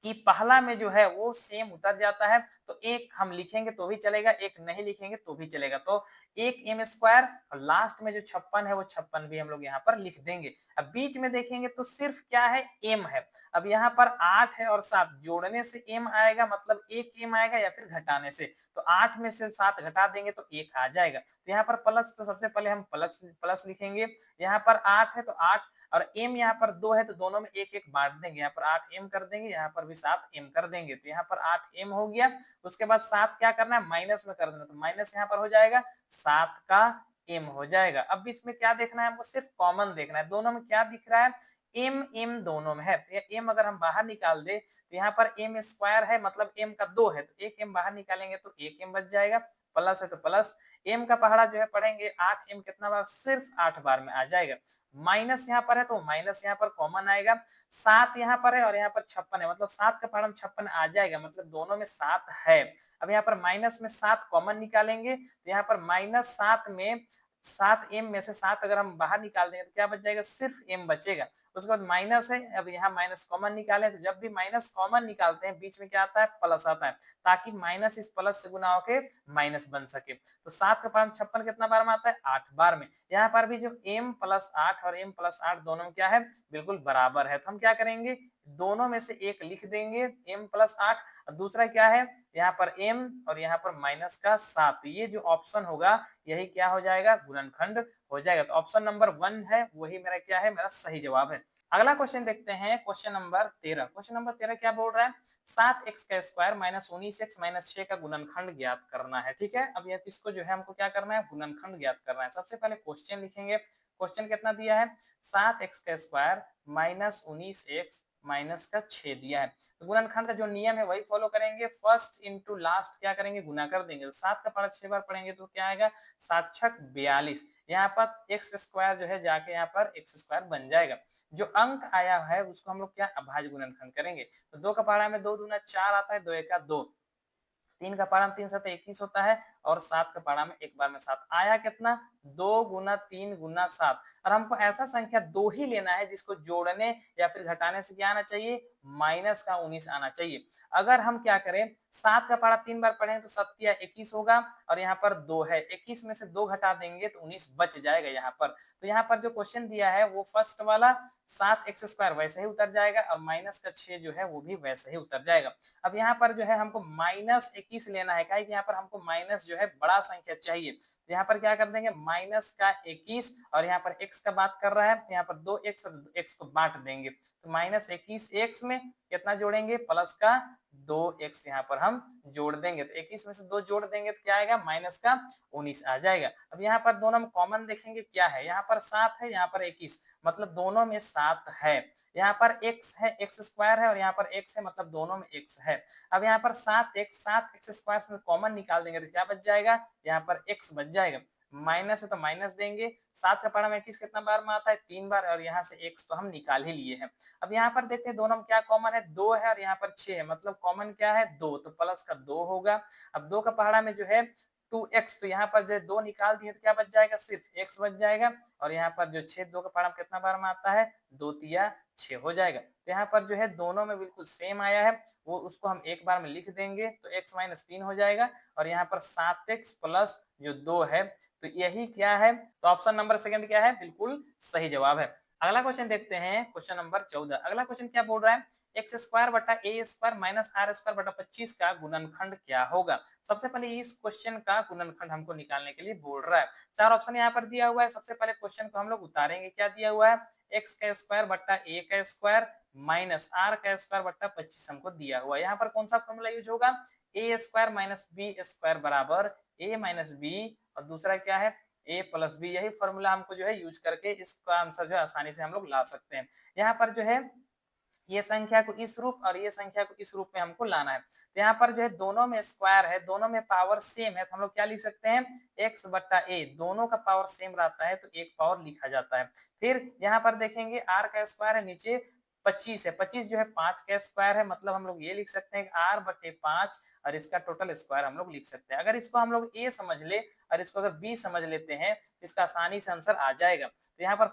कि पहला में जो है वो सेम उतर जाता है, तो एक हम लिखेंगे तो भी चलेगा, एक नहीं लिखेंगे तो भी चलेगा। तो एक एम स्क्वायर और लास्ट में जो 56 है वो 56 भी हम लोग यहाँ पर लिख देंगे। अब बीच में देखेंगे तो सिर्फ क्या है एम है। अब यहाँ पर 8 है और 7 जोड़ने से एम आएगा, मतलब एक एम आएगा या फिर घटाने से, तो 8 में से 7 घटा देंगे तो एक आ जाएगा। तो यहाँ पर प्लस, तो सबसे पहले हम प्लस प्लस लिखेंगे। यहाँ पर 8 है तो 8 और m यहाँ पर 2 है तो दोनों में एक एक बांट देंगे, यहाँ पर 8m कर देंगे, यहाँ पर भी 7m कर देंगे। तो यहाँ पर 8m हो गया। उसके बाद 7 क्या करना है माइनस में कर देना, तो माइनस यहाँ पर हो जाएगा 7 का m हो जाएगा। अब इसमें क्या देखना है हमको सिर्फ कॉमन देखना है, दोनों में क्या दिख रहा है एम एम दोनों में है। तो एम अगर हम बाहर निकाल दे तो यहाँ पर एम स्क्वायर है मतलब एम का 2 है, तो एक एम बाहर निकालेंगे तो एक एम बच जाएगा, प्लस है तो प्लस एम का पहाड़ा जो है पढ़ेंगे 8m कितना बार सिर्फ 8 बार में आ जाएगा। माइनस यहाँ पर है तो माइनस यहाँ पर कॉमन आएगा, 7 यहाँ पर है और यहाँ पर 56 है, मतलब 7 का पहाड़ा में 56 आ जाएगा, मतलब दोनों में 7 है। अब यहाँ पर माइनस में 7 कॉमन निकालेंगे तो यहाँ पर -7 में 7 m में से 7 अगर हम बाहर निकाल देंगे तो क्या बच जाएगा, सिर्फ m बचेगा। उसके बाद माइनस है, अब यहाँ माइनस कॉमन निकाले, तो जब भी माइनस कॉमन निकालते हैं बीच में क्या आता है, प्लस आता है, ताकि माइनस इस प्लस से गुना होके माइनस बन सके। तो 7 का पावर 56 कितना बार में आता है, 8 बार में। यहाँ पर भी जो m प्लस 8 और m प्लस 8 दोनों में क्या है, बिल्कुल बराबर है, तो हम क्या करेंगे, दोनों में से एक लिख देंगे m प्लस 8, और दूसरा क्या है, यहाँ पर m और यहाँ पर माइनस का 7। ये जो ऑप्शन होगा यही क्या हो जाएगा, गुणनखंड हो जाएगा। तो ऑप्शन नंबर 1 है वही मेरा क्या है, मेरा सही जवाब है। अगला क्वेश्चन देखते हैं, क्वेश्चन नंबर 13। क्वेश्चन नंबर 13 क्या बोल रहा है, 7x का स्क्वायर माइनस 19x माइनस 6 का गुणनखंड ज्ञात करना है। ठीक है, अब इसको जो है हमको क्या करना है, गुणनखंड ज्ञात करना है। सबसे पहले क्वेश्चन लिखेंगे, क्वेश्चन कितना दिया है, 7x का स्क्वायर माइनस 19x माइनस का 6 दिया है। तो गुणनखंड का जो नियम है वही फॉलो करेंगे, फर्स्ट इंटू लास्ट क्या करेंगे, गुना कर देंगे। तो 7 का पारा 6 बार पढ़ेंगे तो क्या आएगा, 7 छक 42। यहाँ पर एक्स स्क्वायर जो है जाके यहाँ पर एक्स स्क्वायर बन जाएगा। जो अंक आया है उसको हम लोग क्या, अभाज्य गुणनखंड करेंगे। तो 2 का पारा में 2 दूना 4 आता है, 2 एका 2, 3 का पारा में 3 7 21 होता है, और 7 का पारा में एक बार में 7 आया, कितना, 2 गुना 3 गुना 7। और हमको ऐसा संख्या 2 ही लेना है जिसको जोड़ने या फिर घटाने से क्या आना चाहिए, माइनस का 19 आना चाहिए। अगर हम क्या करें, 7 का पारा 3 बार पढ़ें तो 7 या 21 होगा, और यहाँ पर 2 है, 21 में से 2 घटा देंगे तो 19 बच जाएगा यहाँ पर। तो यहाँ पर जो क्वेश्चन दिया है वो फर्स्ट वाला 7x स्क्वायर वैसे ही उतर जाएगा, और माइनस का 6 जो है वो भी वैसे ही उतर जाएगा। अब यहाँ पर जो है हमको माइनस 21 लेना है, कि यहाँ पर हमको माइनस जो है बड़ा संख्या चाहिए। तो यहाँ पर क्या कर देंगे, माइनस का 21, और यहाँ पर x का बात कर रहा है तो यहाँ पर 2x और x को बांट देंगे। तो माइनस 21 x में कितना जोड़ेंगे, प्लस का 2x यहाँ पर हम जोड़ देंगे। तो 21 में से 2 जोड़ देंगे तो क्या आएगा, माइनस का 19 आ जाएगा। अब यहाँ पर दोनों में कॉमन देखेंगे क्या है, यहाँ पर 7 है, यहाँ पर 21, मतलब दोनों में 7 है। यहाँ पर x है, x स्क्वायर है, और यहाँ पर x है, मतलब दोनों में x है। अब यहाँ पर 7x स्क्वायर में कॉमन निकाल देंगे तो क्या बच जाएगा, यहाँ पर x बच जाएगा। माइनस है तो माइनस देंगे, 7 का पारा में 21 कितना बार में आता है, 3 बार, और यहाँ से x तो हम निकाल ही लिए हैं। अब यहाँ पर देखते हैं दोनों में क्या कॉमन है, 2 है और यहाँ पर 6 है, मतलब कॉमन क्या है, 2, तो प्लस का 2 होगा। अब 2 का पहाड़ा में जो है 2x, तो यहाँ पर जो 2 निकाल दिए तो क्या बच जाएगा, सिर्फ x बच जाएगा। और यहाँ पर जो 6, 2 का पहाड़ा में कितना बार में आता है, 2 तिया 6 हो जाएगा। तो यहाँ पर जो है दोनों में बिल्कुल सेम आया है, वो उसको हम एक बार में लिख देंगे तो x माइनस 3 हो जाएगा, और यहाँ पर 7x प्लस जो 2 है, तो यही क्या है, तो ऑप्शन नंबर सेकंड क्या है, बिल्कुल सही जवाब है। अगला क्वेश्चन देखते हैं, क्वेश्चन नंबर 14। अगला क्वेश्चन क्या बोल रहा है, एक्स स्क्वायर बटा ए स्क्वायर माइनस आर स्क्वायर बटा 25 का गुणनखंड क्या होगा। सबसे पहले इस क्वेश्चन का गुणनखंड हमको निकालने के लिए बोल रहा है। 4 ऑप्शन यहाँ पर दिया हुआ है। सबसे पहले क्वेश्चन को हम लोग उतारेंगे, क्या दिया हुआ है, एक्स का स्क्वायर बटा ए का स्क्वायर माइनस आर का स्क्वायर बटा 25 हमको दिया हुआ है। यहाँ पर कौन सा फॉर्मूला यूज होगा, ए स्क्वायर माइनस बी स्क्वायर बराबर ए माइनस बी, और दूसरा क्या है, ए प्लस बी। यही फॉर्मूला हमको जो है यूज करके इसका आंसर जो है आसानी से हम लोग ला सकते हैं। यहाँ पर जो है ये संख्या को इस रूप और ये संख्या को इस रूप में हमको लाना है। तो यहाँ पर जो है दोनों में स्क्वायर है, दोनों में पावर सेम है, तो हम लोग क्या लिख सकते हैं, x बट्टा ए, दोनों का पावर सेम रहता है तो एक पावर लिखा जाता है। फिर यहाँ पर देखेंगे r का स्क्वायर है, नीचे 25 है, 25 जो है 5 का स्क्वायर है, मतलब हम लोग ये लिख सकते हैं r बटे 5, और इसका टोटल स्क्वायर हम लोग लिख सकते हैं। अगर इसको हम लोग a समझ ले और इसको अगर b समझ लेते हैं तो इसका आसानी से आंसर आ जाएगा। तो यहाँ पर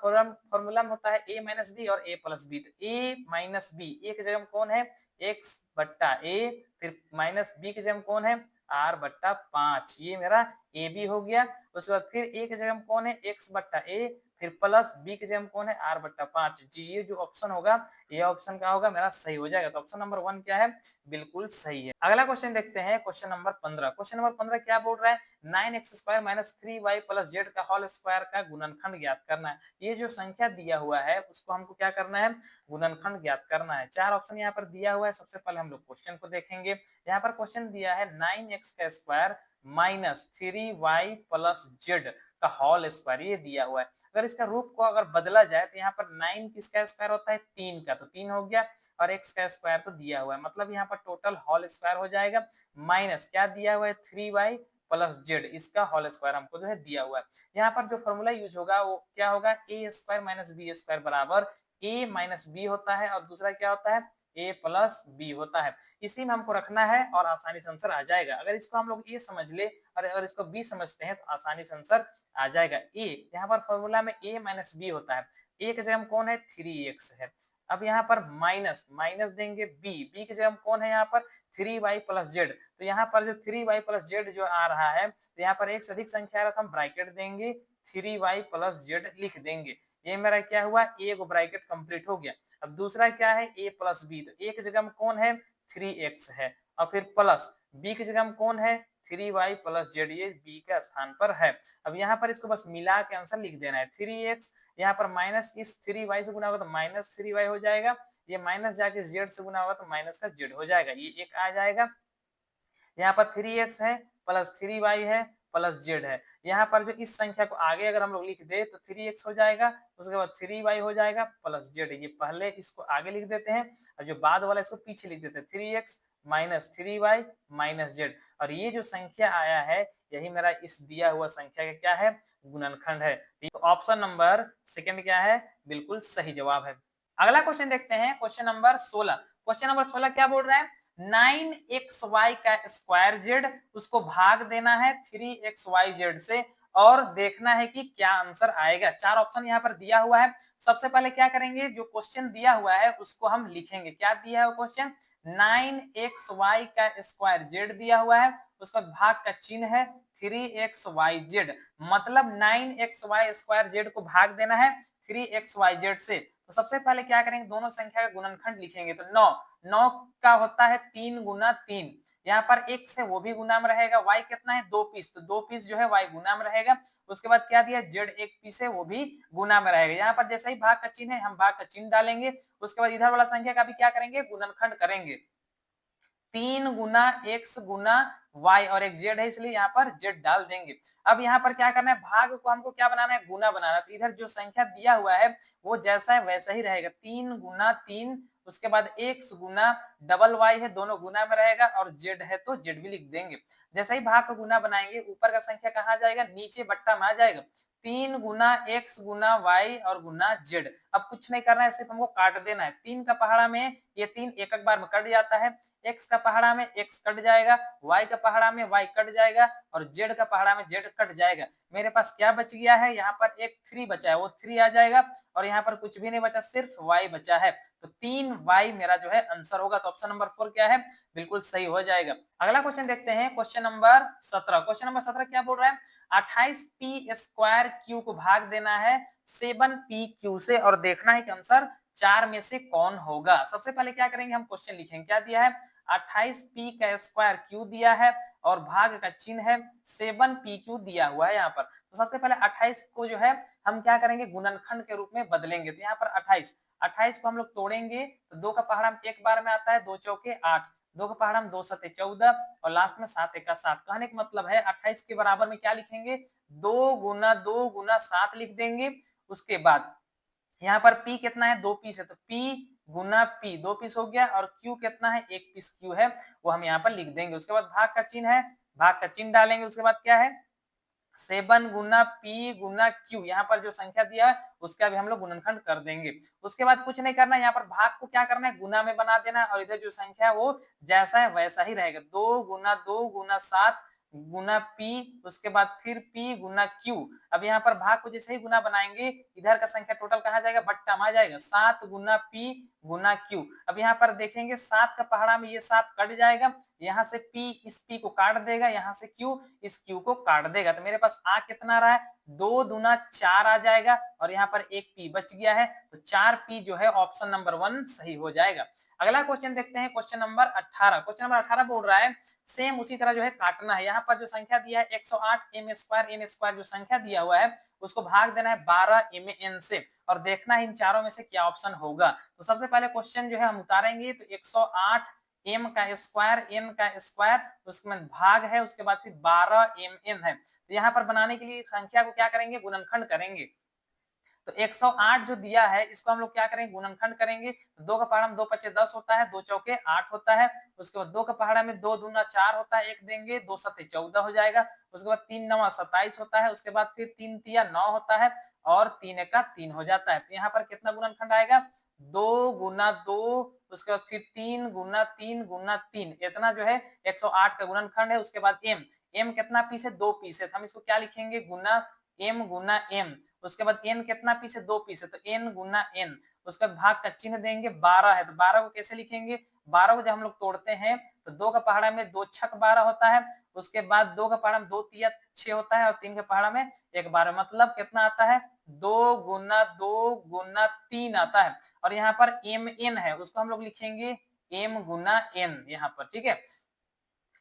फॉर्मूला में होता है a माइनस बी और a प्लस बी। तो a माइनस बी, ए की जगह में कौन है, x बट्टा a, फिर माइनस बी की जगह में कौन है, r बट्टा 5, ये मेरा a b हो गया। उसके बाद फिर a की जगह में कौन है, x बट्टा a, फिर प्लस बी की जगह में कौन है, r बट्टा 5। जी, ये जो ऑप्शन होगा, ये ऑप्शन क्या होगा, मेरा सही हो जाएगा। तो ऑप्शन नंबर 1 क्या है, बिल्कुल सही है। अगला क्वेश्चन देखते हैं, क्वेश्चन नंबर 15। क्वेश्चन नंबर 15 क्या बोल रहा है, 9x square minus 3y plus Z का होल स्क्वायर का गुणनखंड ज्ञात करना है। ये जो संख्या दिया हुआ है उसको हमको क्या करना है, गुणनखंड ज्ञात करना है। 4 ऑप्शन यहाँ पर दिया हुआ है। सबसे पहले हम लोग क्वेश्चन को देखेंगे। यहाँ पर क्वेश्चन दिया है 9x का square minus 3y plus Z का होल स्क्वायर, ये दिया हुआ है। अगर इसका रूप को अगर बदला जाए तो यहाँ पर 9 किसका स्क्वायर होता है, 3 का, तो 3 हो गया, और x का स्क्वायर तो दिया हुआ है, मतलब यहाँ पर टोटल होल स्क्वायर हो जाएगा, माइनस क्या दिया हुआ है, 3y प्लस जेड, इसका होल स्क्वायर हमको जो है दिया हुआ है। यहाँ पर जो फॉर्मूला यूज होगा वो क्या होगा, ए स्क्वायर माइनस बी स्क्वायर बराबर ए माइनस बी होता है, और दूसरा क्या होता है, a प्लस बी होता है। इसी में हमको रखना है और आसानी से आंसर आ जाएगा। अगर इसको हम लोग a समझ ले और अगर इसको b समझते हैं तो आसानी से आंसर आ जाएगा। a यहाँ पर फॉर्मूला में a माइनस बी होता है। a की जगह में कौन है 3x है। अब यहाँ पर माइनस माइनस देंगे b की जगह में कौन है यहाँ पर 3y प्लस जेड। तो यहाँ पर जो 3y प्लस जेड जो आ रहा है तो यहाँ पर एक से अधिक संख्या आ रहा था, हम ब्रैकेट देंगे 3y प्लस जेड लिख देंगे। ये मेरा क्या हुआ एक ब्रैकेट कंप्लीट हो गया। अब दूसरा क्या है a प्लस बी, तो a की जगह में कौन है 3x है और फिर प्लस b की जगह में कौन है 3y प्लस जेड, ये b के स्थान पर है। अब यहाँ पर इसको बस मिला के आंसर लिख देना है 3x, यहाँ पर माइनस इस 3y से गुना होगा तो माइनस 3y हो जाएगा, ये माइनस जाके z से गुना होगा तो माइनस का z हो जाएगा, ये एक आ जाएगा। यहाँ पर 3x है प्लस 3y है प्लस z है। यहाँ पर जो इस संख्या को आगे अगर हम लोग लिख दे तो 3x हो जाएगा, उसके बाद 3y हो जाएगा प्लस z। ये पहले इसको आगे लिख देते हैं और जो बाद वाला इसको पीछे लिख देते हैं 3x minus 3y minus z। और ये जो संख्या आया है यही मेरा इस दिया हुआ संख्या का क्या है गुणनखंड है। तो ऑप्शन नंबर सेकंड क्या है बिल्कुल सही जवाब है। अगला क्वेश्चन देखते हैं, क्वेश्चन नंबर 16। क्वेश्चन नंबर 16 क्या बोल रहा है 9xy का स्क्वायर जेड उसको भाग देना है 3xyz से और देखना है कि क्या आंसर आएगा। चार ऑप्शन यहाँ पर दिया हुआ है। सबसे पहले क्या करेंगे जो क्वेश्चन दिया हुआ है उसको हम लिखेंगे। क्या दिया है क्वेश्चन 9xy का स्क्वायर जेड दिया हुआ है, उसका भाग का चिन्ह है 3xyz, मतलब 9xy स्क्वायर जेड को भाग देना है 3xyz से। तो सबसे पहले क्या करेंगे दोनों संख्या का गुणनखंड लिखेंगे। तो 9 का होता है 3 गुना 3, यहाँ पर एक से वो भी गुना में रहेगा। y कितना है 2 पीस, तो 2 पीस जो है y गुना में रहेगा। उसके बाद क्या दिया z एक पीस है वो भी गुना में रहेगा। यहाँ पर जैसे ही भाग का चिन्ह है हम भाग का चिन्ह डालेंगे, उसके बाद इधर वाला संख्या का भी क्या करेंगे गुणनखंड करेंगे। 3 गुना x गुना y और एक z है इसलिए यहाँ पर z डाल देंगे। अब यहाँ पर क्या करना है भाग को हमको क्या बनाना है गुना बनाना है। तो इधर जो संख्या दिया हुआ है वो जैसा है वैसा ही रहेगा 3 गुना 3, उसके बाद x गुना डबल y है दोनों गुना में रहेगा और z है तो z भी लिख देंगे। जैसे ही भाग को गुना बनाएंगे ऊपर का संख्या कहाँ जाएगा नीचे बट्टा में आ जाएगा। 3 गुना x गुना y और गुना z। अब कुछ नहीं करना है सिर्फ हमको काट देना है। 3 का पहाड़ा में ये 3 एक एक बार में कट जाता है, x का पहाड़ा में x कट जाएगा, y का पहाड़ा में y कट जाएगा और z का पहाड़ा में z कट जाएगा। मेरे पास क्या बच गया है यहाँ पर एक 3 बचा है वो 3 आ जाएगा और यहाँ पर कुछ भी नहीं बचा सिर्फ y बचा है। तो 3y मेरा जो है आंसर होगा। तो ऑप्शन नंबर 4 क्या है बिल्कुल सही हो जाएगा। अगला क्वेश्चन देखते हैं क्वेश्चन नंबर 17। क्वेश्चन नंबर 17 क्या बोल रहा है 28p स्क्वायर क्यू को भाग देना है 7pq से और देखना है कि आंसर 4 में से कौन होगा। सबसे पहले क्या करेंगे हम क्वेश्चन लिखेंगे। क्या दिया है 28p का स्क्वायर क्यू दिया है और भाग का चिन्ह है 7pq दिया हुआ है यहाँ पर। तो सबसे पहले 28 को जो है हम क्या करेंगे गुणनखंड के रूप में बदलेंगे। तो यहाँ पर 28 को हम लोग तोड़ेंगे तो 2 का पहाड़ा एक बार में आता है 2 चौके 8, 2 का पहाड़ा 2 सते 14 और लास्ट में 7 एका 7। कहने का मतलब है 28 के बराबर में क्या लिखेंगे 2 गुना 2 गुना 7 लिख देंगे। उसके बाद यहाँ पर p कितना है 2 पीस है तो p गुना p 2 पीस हो गया और q कितना है 1 पीस q है वो हम यहाँ पर लिख देंगे। उसके बाद भाग का चिन्ह है भाग का चिन्ह डालेंगे। उसके बाद क्या है 7 गुना p गुना q, यहाँ पर जो संख्या दिया है उसका भी हम लोग गुणनखंड कर देंगे। उसके बाद कुछ नहीं करना, यहाँ पर भाग को क्या करना है गुना में बना देना और इधर जो संख्या है वो जैसा है वैसा ही रहेगा 2 गुना 7 गुना p, उसके बाद फिर p गुना q। अब यहाँ पर भाग को जैसे ही गुना बनाएंगे इधर का संख्या टोटल कहाँ जाएगा बट्टा में आ जाएगा 7 गुना p गुना q। अब यहाँ पर देखेंगे 7 का पहाड़ा में ये 7 कट जाएगा, यहाँ से p इस p को काट देगा, यहाँ से q इस q को काट देगा। तो मेरे पास आ कितना रहा है 2 दूना 4 आ जाएगा और यहाँ पर एक p बच गया है तो 4p जो है ऑप्शन नंबर 1 सही हो जाएगा। अगला क्वेश्चन देखते हैं क्वेश्चन नंबर 18। क्वेश्चन नंबर 18 बोल रहा है सेम उसी तरह जो है काटना है। यहाँ पर जो संख्या दिया है 108 m स्क्वायर n स्क्वायर जो संख्या दिया हुआ है उसको भाग देना है 12 mn से और देखना है इन चारों में से क्या ऑप्शन होगा। तो सबसे पहले क्वेश्चन जो है हम उतारेंगे तो 108 m का स्क्वायर n का स्क्वायर उसके बाद भाग है उसके बाद फिर 12 mn है। तो यहाँ पर बनाने के लिए संख्या को क्या करेंगे गुणनखंड करेंगे। तो 108 जो दिया है इसको हम लोग क्या करेंगे गुणनखंड करेंगे। 2 का पहाड़ा में 2 पचे 10 होता है, 2 चौके 8 होता है। उसके बाद 2 का पहाड़ा में 2 दूना 4 होता है, एक देंगे 2 सते 14 हो जाएगा। उसके बाद 3 नवा 27 होता है, उसके बाद फिर 3 तिया 9 होता है और 3 एका 3 हो जाता है। तो यहाँ पर कितना गुणनखंड आएगा 2 गुना 2 उसके बाद फिर 3 गुना 3 गुना 3, इतना जो है 108 का गुणनखंड है। उसके बाद m कितना पीस है, 2 पीस है, तो हम इसको क्या लिखेंगे, गुना m गुना m। उसके बाद n कितना पीस है, 2 पीस है, तो n गुना n। उसका भाग का चिन्ह देंगे, 12 है तो 12 को कैसे लिखेंगे, 12 को जब हम लोग तोड़ते हैं तो 2 का पहाड़ा में 2 छक 12 होता है। उसके बाद 2 का पहाड़ा में 2 तिया 6 होता है और 3 का पहाड़ा में 1 12, मतलब कितना आता है, 2 गुना 2 गुना 3 आता है। और यहाँ पर m n है, उसको हम लोग लिखेंगे m गुना n यहाँ पर, ठीक है।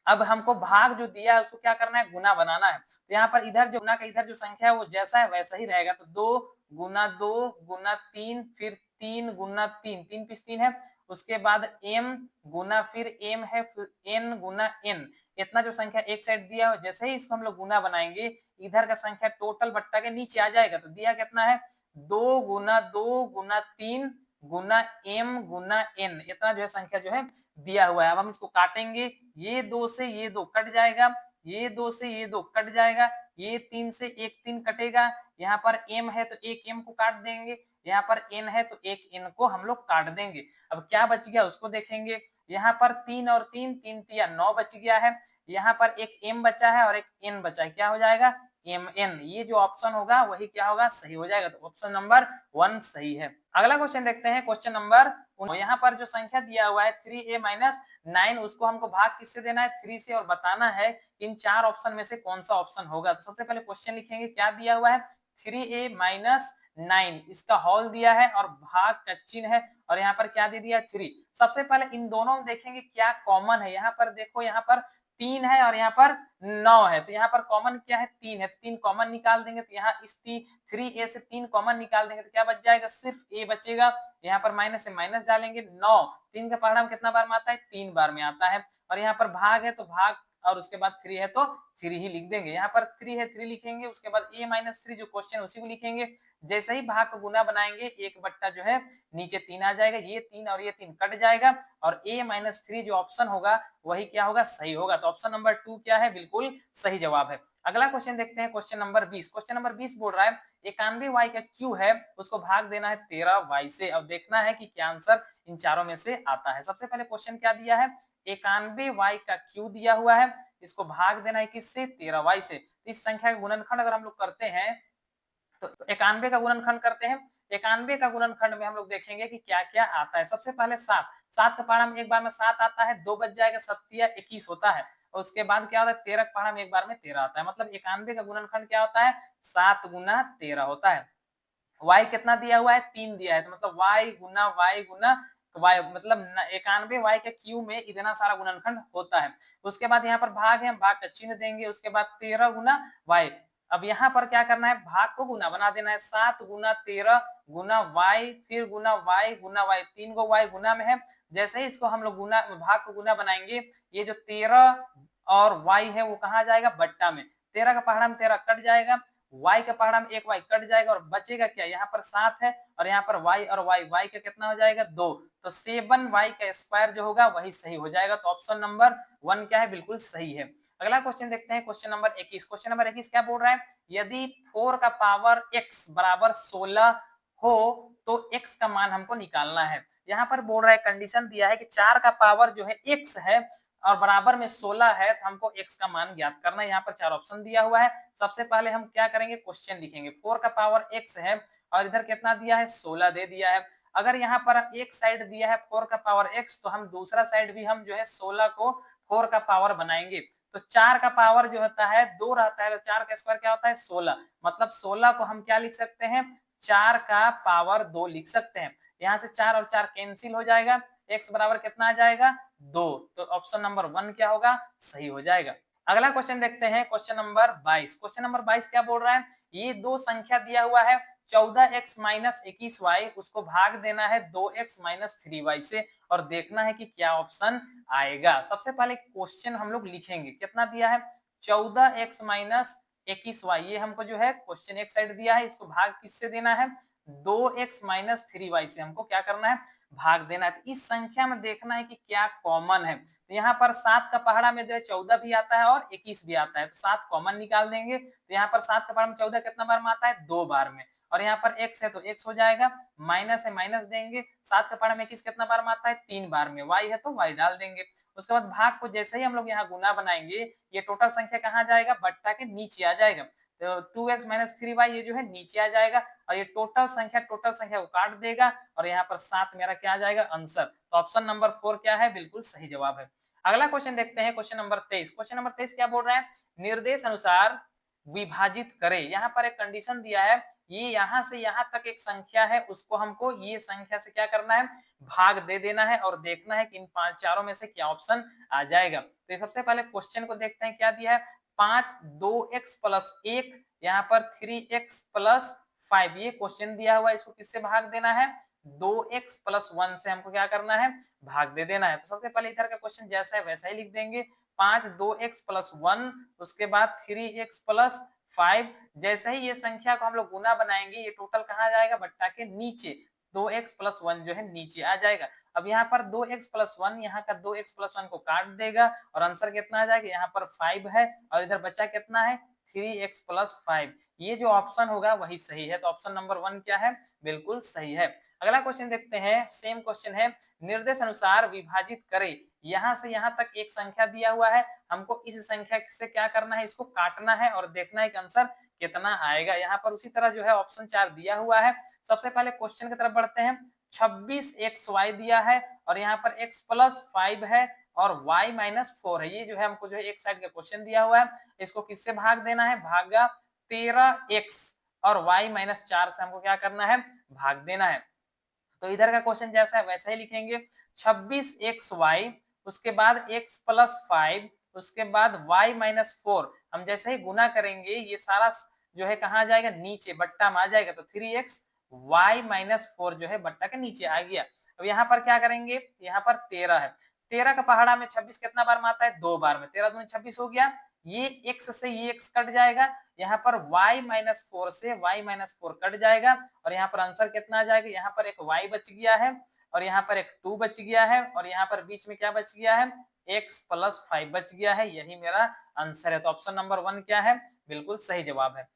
अब हमको भाग जो दिया है उसको क्या करना है, गुना बनाना है। तो यहाँ पर इधर जो गुना का इधर जो संख्या है वो जैसा है वैसा ही रहेगा, तो 2 गुना 3 फिर 3 गुना 3, 3 पीस 3 है। उसके बाद m गुना फिर m है, फिर n गुना n। इतना जो संख्या एक साइड दिया है, जैसे ही इसको हम लोग गुना बनाएंगे इधर का संख्या टोटल बट्टा के नीचे आ जाएगा। तो दिया कितना है, 2 गुना 3 गुना m गुना n, इतना जो है संख्या जो है दिया हुआ है। अब हम इसको काटेंगे, ये 2 से ये 2 कट जाएगा, ये 2 से ये 2 कट जाएगा, ये 3 से एक 3 कटेगा। यहाँ पर m है तो एक m को काट देंगे, यहाँ पर n है तो एक n को हम लोग काट देंगे। अब क्या बच गया उसको देखेंगे, यहाँ पर 3 और 3, 3 तिया 9 बच गया है। यहाँ पर एक m बचा है और एक n बचा है, क्या हो जाएगा, mn। ये जो ऑप्शन होगा वही क्या होगा, सही हो जाएगा। तो ऑप्शन नंबर 1 सही है। अगला क्वेश्चन देखते हैं, क्वेश्चन नंबर, यहाँ पर जो संख्या दिया हुआ है 3a माइनस 9, उसको हमको भाग किससे देना है, 3 से, और बताना है इन 4 ऑप्शन में से कौन सा ऑप्शन होगा। तो सबसे पहले क्वेश्चन लिखेंगे, क्या दिया हुआ है, 3a माइनस 9, इसका होल दिया है और भाग का चिन्ह है, और यहाँ पर क्या दे दिया, 3। सबसे पहले इन दोनों में देखेंगे क्या कॉमन है। यहाँ पर देखो, यहाँ पर 3 है और यहाँ पर 9 है, तो यहाँ पर कॉमन क्या है, 3 है, तो 3 कॉमन निकाल देंगे। तो यहाँ इस 3a से 3 कॉमन निकाल देंगे तो क्या बच जाएगा, सिर्फ a बचेगा। यहाँ पर माइनस से माइनस डालेंगे, 9 3 का पहाड़ा में कितना बार में आता है, 3 बार में आता है। और यहाँ पर भाग है तो भाग, और उसके बाद 3 है तो 3 ही लिख देंगे। यहाँ पर 3 है 3 लिखेंगे, उसके बाद a माइनस 3 जो क्वेश्चन उसी को लिखेंगे। जैसे ही भाग को गुना बनाएंगे, एक बट्टा जो है नीचे 3 आ जाएगा, ये 3 और ये 3 कट जाएगा, और a माइनस 3 जो ऑप्शन होगा वही क्या होगा, सही होगा। तो ऑप्शन नंबर 2 क्या है, बिल्कुल सही जवाब है। अगला क्वेश्चन देखते हैं, क्वेश्चन नंबर 20। क्वेश्चन नंबर 20 बोल रहा है 91y का q है, उसको भाग देना है 13y से। अब देखना है कि क्या आंसर इन चारों में से आता है। सबसे पहले क्वेश्चन क्या दिया है, 91y का q दिया हुआ है, इसको भाग देना है किससे, 13y से। इस संख्या का गुणनखंड अगर हम लोग करते हैं तो 91 का गुणनखंड करते हैं। 91 का गुणनखंड में हम लोग देखेंगे कि क्या क्या आता है। सबसे पहले 7, 7 का पहाड़ा में एक बार में 7 आता है, 2 बच जाएगा, 7 21 होता है। और उसके बाद क्या होता है, 13 का पहाड़ा में एक बार में 13 आता है, मतलब 91 का गुणनखंड क्या होता है, 7 गुना 13 होता है। y कितना दिया हुआ है, 3 दिया है, तो मतलब y गुना y, मतलब 91y के q में इतना सारा गुणनखंड होता है। उसके बाद यहाँ पर भाग है, हम भाग का चिन्ह देंगे, उसके बाद 13 गुना y। अब यहाँ पर क्या करना है, भाग को गुना बना देना है, 7 गुना 13 गुना y, फिर गुना y गुना y, 3 गो y गुना में है। जैसे ही इसको हम लोग गुना, भाग को गुना बनाएंगे, ये जो 13 और y है वो कहाँ जाएगा, बट्टा में। 13 का पहाड़ा में 13 कट जाएगा, y का पहाड़ा में एक y कट जाएगा, और बचेगा क्या, यहाँ पर 7 है और यहाँ पर y और y का कितना हो जाएगा, 2। तो 7y का स्क्वायर जो होगा वही सही हो जाएगा। तो ऑप्शन नंबर 1 क्या है, बिल्कुल सही है। अगला क्वेश्चन देखते हैं, क्वेश्चन नंबर 21। क्वेश्चन नंबर 21 क्या बोल रहा है, यदि 4 का पावर x बराबर 16 हो तो x का मान हमको निकालना है। यहाँ पर बोल रहा है, कंडीशन दिया है कि 4 का पावर जो है x है और बराबर में 16 है, तो हमको x का मान ज्ञात करना है। यहाँ पर 4 ऑप्शन दिया हुआ है। सबसे पहले हम क्या करेंगे, क्वेश्चन लिखेंगे, 4 का पावर x है और इधर कितना दिया है, 16 दे दिया है। अगर यहाँ पर एक साइड दिया है 4 का पावर x, तो हम दूसरा साइड भी हम जो है 16 को 4 का पावर बनाएंगे। तो 4 का पावर जो होता है 2 रहता है, तो 4 का स्क्वायर क्या होता है, 16, मतलब 16 को हम क्या लिख सकते हैं, 4 का पावर 2 लिख सकते हैं। यहाँ से 4 और 4 कैंसिल हो जाएगा, x बराबर कितना आ जाएगा, 2। तो ऑप्शन नंबर 1 क्या होगा, सही हो जाएगा। अगला क्वेश्चन देखते हैं, क्वेश्चन नंबर 22। क्वेश्चन नंबर 22 क्या बोल रहा है, ये दो संख्या दिया हुआ है 14x माइनस 21y, उसको भाग देना है 2x माइनस 3y से, और देखना है कि क्या ऑप्शन आएगा। सबसे पहले क्वेश्चन हम लोग लिखेंगे, कितना दिया है, 14x माइनस 21y, ये हमको जो है क्वेश्चन एक साइड दिया है, इसको भाग किससे देना है, 2x माइनस 3y से हमको क्या करना है, भाग देना है। तो इस संख्या में देखना है कि क्या कॉमन है। तो यहाँ पर 7 का पहाड़ा में जो है 14 भी आता है और 21 भी आता है, तो 7 कॉमन निकाल देंगे। तो यहाँ पर 7 का पहाड़ा में 14 कितना बार में आता है, 2 बार में, और यहाँ पर x है तो x हो जाएगा, माइनस है माइनस देंगे, 7 का पहाड़ा में 21 कितना बार में आता है, 3 बार में, y है तो y डाल देंगे। उसके बाद भाग को जैसे ही हम लोग यहाँ गुना बनाएंगे, ये टोटल संख्या कहाँ जाएगा, बट्टा के नीचे आ जाएगा, तो 2x माइनस 3y ये जो है नीचे आ जाएगा, और ये टोटल संख्या को काट देगा, और यहाँ पर 7 मेरा क्या आ जाएगा, आंसर। तो ऑप्शन नंबर 4 क्या है, बिल्कुल सही जवाब है। अगला क्वेश्चन देखते हैं, क्वेश्चन नंबर 23। क्वेश्चन नंबर 23 क्या बोल रहा है, निर्देश अनुसार विभाजित करें। यहाँ पर एक कंडीशन दिया है, ये यहाँ से यहाँ तक एक संख्या है, उसको हमको ये संख्या से क्या करना है, भाग दे देना है, और देखना है कि इन चारों में से क्या ऑप्शन आ जाएगा। तो सबसे पहले क्वेश्चन को देखते हैं, क्या दिया है, 5 2x प्लस 1, यहाँ पर 3x प्लस 5, ये क्वेश्चन दिया हुआ है, इसको किससे भाग देना है, 2x प्लस 1 से हमको क्या करना है, भाग दे देना है। तो सबसे पहले इधर का क्वेश्चन जैसा है वैसा ही लिख देंगे, 5 2x प्लस 1, उसके बाद 3x प्लस 5, जैसे ही ये संख्या को हम लोग गुना बनाएंगे, ये टोटल कहाँ जाएगा, बट्टा के नीचे, 2x प्लस 1 जो है नीचे आ जाएगा। अब यहाँ पर 2x प्लस 1, यहाँ का 2x प्लस 1 को काट देगा, और आंसर कितना आ जाएगा, यहाँ पर 5 है, और इधर बचा कितना है, 3x प्लस 5। ये जो ऑप्शन होगा वही सही है, तो ऑप्शन नंबर 1 क्या है, बिल्कुल सही है। अगला क्वेश्चन देखते हैं, सेम क्वेश्चन है, निर्देश अनुसार विभाजित करें। यहाँ से यहाँ तक एक संख्या दिया हुआ है, हमको इस संख्या से क्या करना है, इसको काटना है, और देखना है कि आंसर कितना आएगा। यहाँ पर उसी तरह जो है ऑप्शन 4 दिया हुआ है। सबसे पहले क्वेश्चन की तरफ बढ़ते हैं, 26xy दिया है, और यहाँ पर x प्लस 5 है, और y माइनस 4 है, ये जो है हमको जो है एक साइड का क्वेश्चन दिया हुआ है, इसको किससे भाग देना है, भागा 13x, और y माइनस 4 से हमको क्या करना है, भाग देना है। तो इधर का क्वेश्चन जैसा है वैसा ही लिखेंगे, 26xy, उसके बाद x प्लस 5, उसके बाद y माइनस 4, हम जैसे ही गुना करेंगे ये सारा जो है कहाँ जाएगा, नीचे बट्टा में आ जाएगा, तो 3x y माइनस 4 जो है बट्टा के नीचे आ गया। अब यहाँ पर क्या करेंगे, यहाँ पर 13 है, 13 का पहाड़ा में 26 कितना बार में आता है, 2 बार में, 13 दूनी 26 हो गया, ये x से ये x कट जाएगा, यहाँ पर y माइनस 4 से y माइनस 4 कट जाएगा, और यहाँ पर आंसर कितना आ जाएगा, यहाँ पर एक y बच गया है, और यहाँ पर एक 2 बच गया है, और यहाँ पर बीच में क्या बच गया है, x प्लस 5 बच गया है, यही मेरा आंसर है। तो ऑप्शन नंबर 1 क्या है, बिल्कुल सही जवाब है।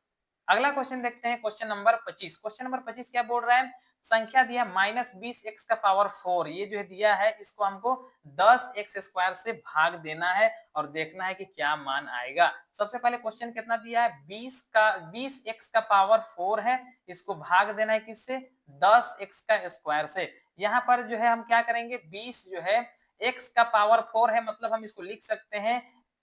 अगला क्वेश्चन देखते हैं, क्वेश्चन नंबर 25। क्वेश्चन नंबर 25 क्या बोल रहा है, संख्या दिया माइनस 20x का पावर 4, ये जो है दिया है, इसको हमको 10x स्क्वायर से भाग देना है, और देखना है कि क्या मान आएगा। सबसे पहले क्वेश्चन कितना दिया है, 20x का पावर 4 है, इसको भाग देना है किससे, 10x का स्क्वायर से। यहाँ पर जो है हम क्या करेंगे, 20 जो है x का पावर 4 है, मतलब हम इसको लिख सकते हैं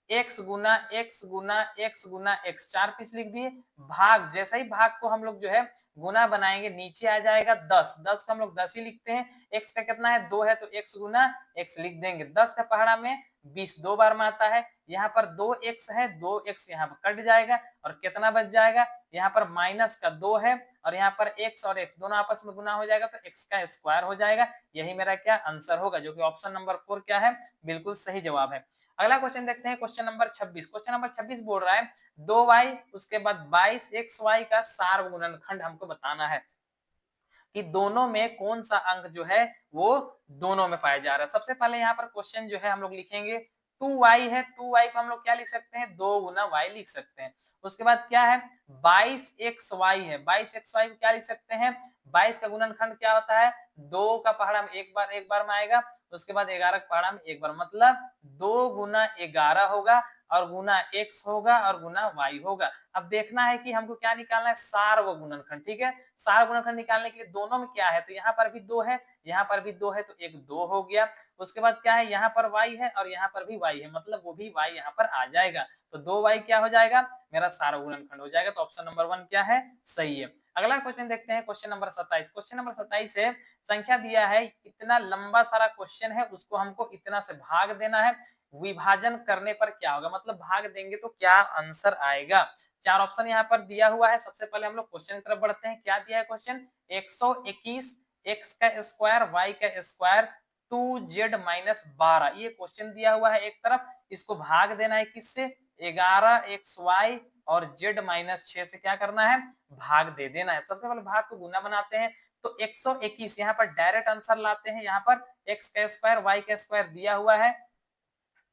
x गुना x गुना x गुना x, 4 पीस लिख दिए, भाग, जैसा ही भाग को हम लोग जो है गुना बनाएंगे, नीचे आ जाएगा 10, 10 को हम लोग 10 ही लिखते हैं, x का कितना है, 2 है, तो x गुना x लिख देंगे, 10 का पहाड़ा में 20 2 बार में आता है, यहाँ पर 2x है, 2x यहाँ पर कट जाएगा, और कितना बच जाएगा, यहाँ पर माइनस का 2 है, और यहाँ पर x और x दोनों आपस में गुना हो जाएगा, तो x का स्क्वायर हो जाएगा, यही मेरा क्या आंसर होगा, जो कि ऑप्शन नंबर 4 क्या है, बिल्कुल सही जवाब है। अगला क्वेश्चन देखते हैं, क्वेश्चन नंबर 26। क्वेश्चन नंबर 26 बोल रहा है, 2y उसके बाद 22xy का सार्वगुणनखंड हमको बताना है कि दोनों में कौन सा अंक जो है वो दोनों में पाया जा रहा है। सबसे पहले यहाँ पर क्वेश्चन जो है हम लोग लिखेंगे, 2y है, 2y को हम लोग क्या लिख सकते हैं, 2 गुना y लिख सकते हैं। उसके बाद क्या है, 22xy है, 22xy को क्या लिख सकते हैं, 22 का गुणनखंड क्या होता है, 2 का पहाड़ा में एक बार में आएगा, उसके बाद 11 का पहाड़ा में एक बार, मतलब 2 गुना 11 होगा, और गुना x होगा, और गुना y होगा। अब देखना है कि हमको क्या निकालना है, सार्वगुणनखंड, ठीक है, सार्वगुणनखंड निकालने के लिए दोनों में क्या है, तो यहाँ पर भी 2 है, यहाँ पर भी 2 है, तो एक 2 हो गया। उसके बाद क्या है, यहाँ पर y है, और यहाँ पर भी y है, मतलब वो भी y यहाँ पर आ जाएगा, तो 2y क्या हो जाएगा, मेरा सार्वगुणनखंड हो जाएगा। तो ऑप्शन नंबर 1 क्या है, सही है। अगला क्वेश्चन देखते हैं, क्वेश्चन नंबर 27। क्वेश्चन नंबर 27 है, संख्या दिया है, इतना लंबा सारा क्वेश्चन है, उसको हमको इतना से भाग देना है, विभाजन करने पर क्या होगा, मतलब भाग देंगे तो क्या आंसर आएगा। 4 ऑप्शन यहाँ पर दिया हुआ है। सबसे पहले हम लोग क्वेश्चन की तरफ बढ़ते हैं, क्या दिया है क्वेश्चन, 121 x का स्क्वायर y का स्क्वायर 2z माइनस 12, ये क्वेश्चन दिया हुआ है एक तरफ, इसको भाग देना है किससे, 11xy और z माइनस 6 से क्या करना है, भाग दे देना है। सबसे पहले भाग को गुना बनाते हैं, तो 121 यहाँ पर डायरेक्ट आंसर लाते हैं, यहाँ पर x का स्क्वायर y का स्क्वायर दिया हुआ है,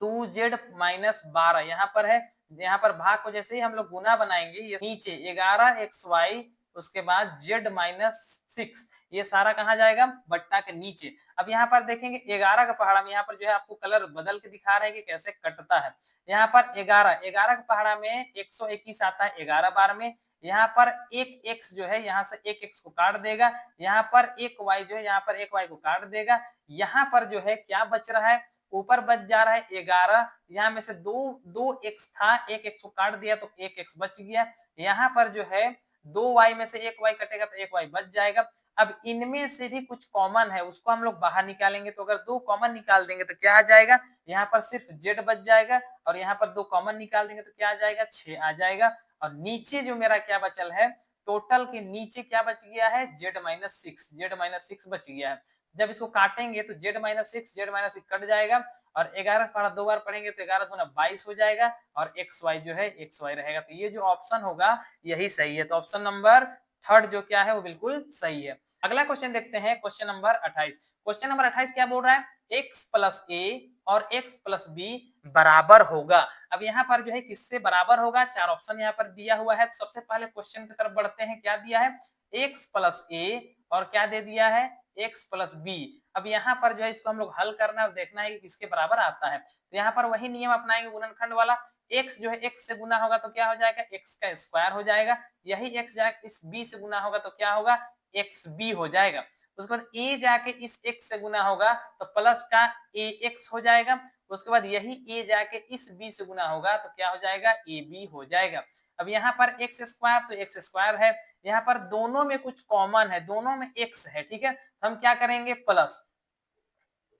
2z माइनस 12 यहाँ पर है, यहाँ पर भाग को जैसे ही हम लोग गुना बनाएंगे, ये नीचे 11xy, उसके बाद z-6 ये सारा कहाँ जाएगा, बट्टा के नीचे। अब यहाँ पर देखेंगे 11 का पहाड़ा में यहाँ पर जो है आपको कलर बदल के दिखा रहे हैं कि कैसे कटता है। यहाँ पर 11 का पहाड़ा में 121 आता है 11 बार में। यहाँ पर एक x जो है यहाँ से एक x को काट देगा, यहाँ पर एक y जो है यहाँ पर एक y को काट देगा। यहाँ पर जो है क्या बच रहा है, ऊपर बच जा रहा है 11, यहाँ में से दो x था, एक x को काट दिया तो एक x बच गया। यहाँ पर जो है 2y में से एक y कटेगा तो एक y बच जाएगा। अब इनमें से भी कुछ कॉमन है उसको हम लोग बाहर निकालेंगे, तो अगर 2 कॉमन निकाल देंगे तो क्या आ जाएगा, यहाँ पर सिर्फ z बच जाएगा, और यहाँ पर 2 कॉमन निकाल देंगे तो क्या आ जाएगा, 6 आ जाएगा। और नीचे जो मेरा क्या बचल है, टोटल के नीचे क्या बच गया है, z-6 बच गया है। जब इसको काटेंगे तो z-6 कट जाएगा, और 11 पढ़ा 2 बार पढ़ेंगे तो 11 दूना 22 हो जाएगा, और xy जो है xy रहेगा। तो ये जो ऑप्शन होगा यही सही है। तो ऑप्शन नंबर थर्ड जो क्या है वो बिल्कुल सही है। अगला क्वेश्चन देखते हैं, क्वेश्चन नंबर 28। क्वेश्चन नंबर 28 क्या बोल रहा है, x प्लस a और x प्लस b बराबर होगा। अब यहाँ पर जो है किससे बराबर होगा, 4 ऑप्शन यहाँ पर दिया हुआ है। तो सबसे पहले क्वेश्चन की तरफ बढ़ते हैं, क्या दिया है, x प्लस a और क्या दे दिया है, x प्लस b। अब यहाँ पर जो है इसको हम लोग हल करना है, देखना है कि किसके बराबर आता है। तो यहाँ पर वही नियम अपनाएंगे गुणनखंड वाला, x जो है x से गुना होगा तो क्या हो जाएगा, x का स्क्वायर हो जाएगा। यही x जाके इस b से गुना होगा तो क्या होगा, xb हो जाएगा। उसके बाद a जाके इस x से गुना होगा तो प्लस का ax हो जाएगा। उसके बाद यही a जाके इस b से गुना होगा तो क्या हो जाएगा, ab हो जाएगा। अब यहाँ पर x स्क्वायर तो x स्क्वायर है, यहाँ पर दोनों में कुछ कॉमन है, दोनों में x है, ठीक है। तो हम क्या करेंगे, प्लस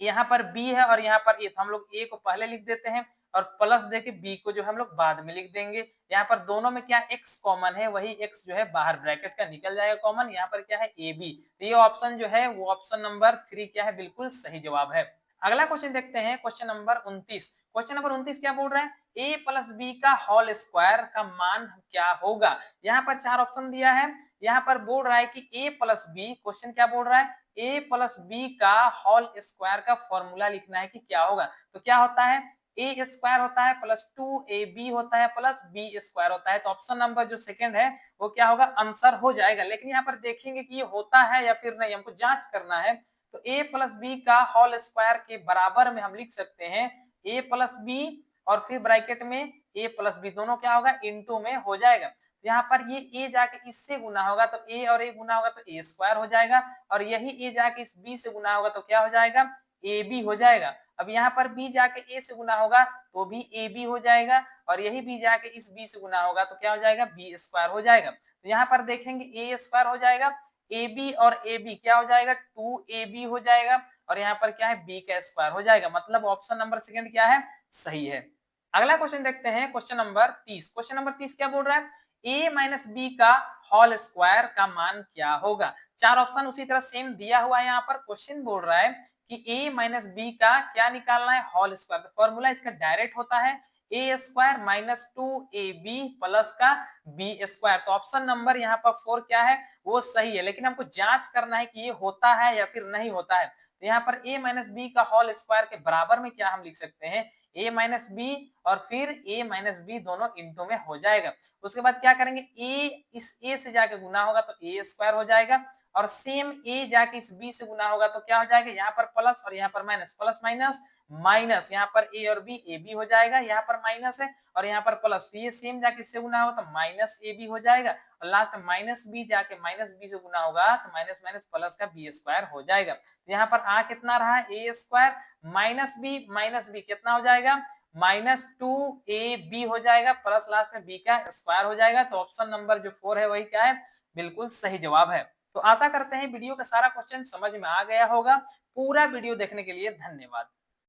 यहाँ पर b है और यहाँ पर a, तो हम लोग a को पहले लिख देते हैं और प्लस देके b को जो हम लोग बाद में लिख देंगे। यहाँ पर दोनों में क्या x कॉमन है, वही x जो है बाहर ब्रैकेट का निकल जाएगा कॉमन। यहाँ पर क्या है, ab। तो ये ऑप्शन जो है वो ऑप्शन नंबर 3 क्या है, बिल्कुल सही जवाब है। अगला क्वेश्चन देखते हैं, क्वेश्चन नंबर 29। क्वेश्चन नंबर 29 क्या बोल रहे हैं, a प्लस बी का होल स्क्वायर का मान क्या होगा। यहाँ पर 4 ऑप्शन दिया है। यहाँ पर बोल रहा है कि a प्लस बी, क्वेश्चन क्या बोल रहा है, a प्लस बी का होल स्क्वायर का फॉर्मूला लिखना है कि क्या होगा। तो क्या होता है, a स्क्वायर होता है प्लस 2ab होता है प्लस b स्क्वायर होता है। तो ऑप्शन नंबर जो सेकंड है वो क्या होगा, आंसर हो जाएगा। लेकिन यहाँ पर देखेंगे कि ये होता है या फिर नहीं, हमको जांच करना है। तो a प्लस बी का होल स्क्वायर के बराबर में हम लिख सकते हैं a प्लस बी, और फिर ब्रैकेट में a प्लस बी, दोनों क्या होगा, इनटू में हो जाएगा। यहाँ पर ये a जाके इससे गुना होगा तो a और a गुना होगा तो a स्क्वायर हो जाएगा, और यही a जाके इस b से गुना होगा तो क्या हो जाएगा, ab हो जाएगा। अब यहाँ पर b जाके a से गुना होगा तो भी ab हो जाएगा, और यही b जाके इस b से गुना होगा तो क्या हो जाएगा, b स्क्वायर हो जाएगा। तो यहाँ पर देखेंगे a स्क्वायर हो जाएगा, ab और ab क्या हो जाएगा, 2ab हो जाएगा, और यहाँ पर क्या है, b का स्क्वायर हो जाएगा। मतलब ऑप्शन नंबर सेकंड क्या है, सही है। अगला क्वेश्चन देखते हैं, क्वेश्चन नंबर 30। क्वेश्चन नंबर 30 क्या बोल रहा है, a माइनस बी का होल स्क्वायर का मान क्या होगा। 4 ऑप्शन उसी तरह सेम दिया हुआ है। यहाँ पर क्वेश्चन बोल रहा है कि a माइनस बी का क्या निकालना है, होल स्क्वायर। तो फॉर्मूला इसका डायरेक्ट होता है a square minus 2ab plus का b स्क्वायर। तो ऑप्शन नंबर यहाँ पर 4 क्या है, वो सही है। लेकिन हमको जांच करना है कि ये होता है या फिर नहीं होता है। तो यहाँ पर a माइनस बी का होल स्क्वायर के बराबर में क्या हम लिख सकते हैं, a माइनस बी और फिर a माइनस बी दोनों इंटू में हो जाएगा। उसके बाद क्या करेंगे, a इस a से जाके गुना होगा तो a स्क्वायर हो जाएगा, और सेम a जाके इस b से गुना होगा तो क्या हो जाएगा, यहाँ पर प्लस और यहाँ पर माइनस, प्लस माइनस माइनस, यहाँ पर a और b a b हो जाएगा, यहाँ पर माइनस है और यहाँ पर प्लस, तो ये सेम जाके इससे गुना होगा तो माइनस a b हो जाएगा, और लास्ट माइनस b जाके माइनस b से गुना होगा तो माइनस माइनस प्लस का b स्क्वायर हो जाएगा। तो यहाँ पर आ कितना रहा, a स्क्वायर माइनस b कितना हो जाएगा, -2ab हो जाएगा, प्लस लास्ट में b का स्क्वायर हो जाएगा। तो ऑप्शन नंबर जो 4 है वही क्या है, बिल्कुल सही जवाब है। तो आशा करते हैं वीडियो का सारा क्वेश्चन समझ में आ गया होगा। पूरा वीडियो देखने के लिए धन्यवाद।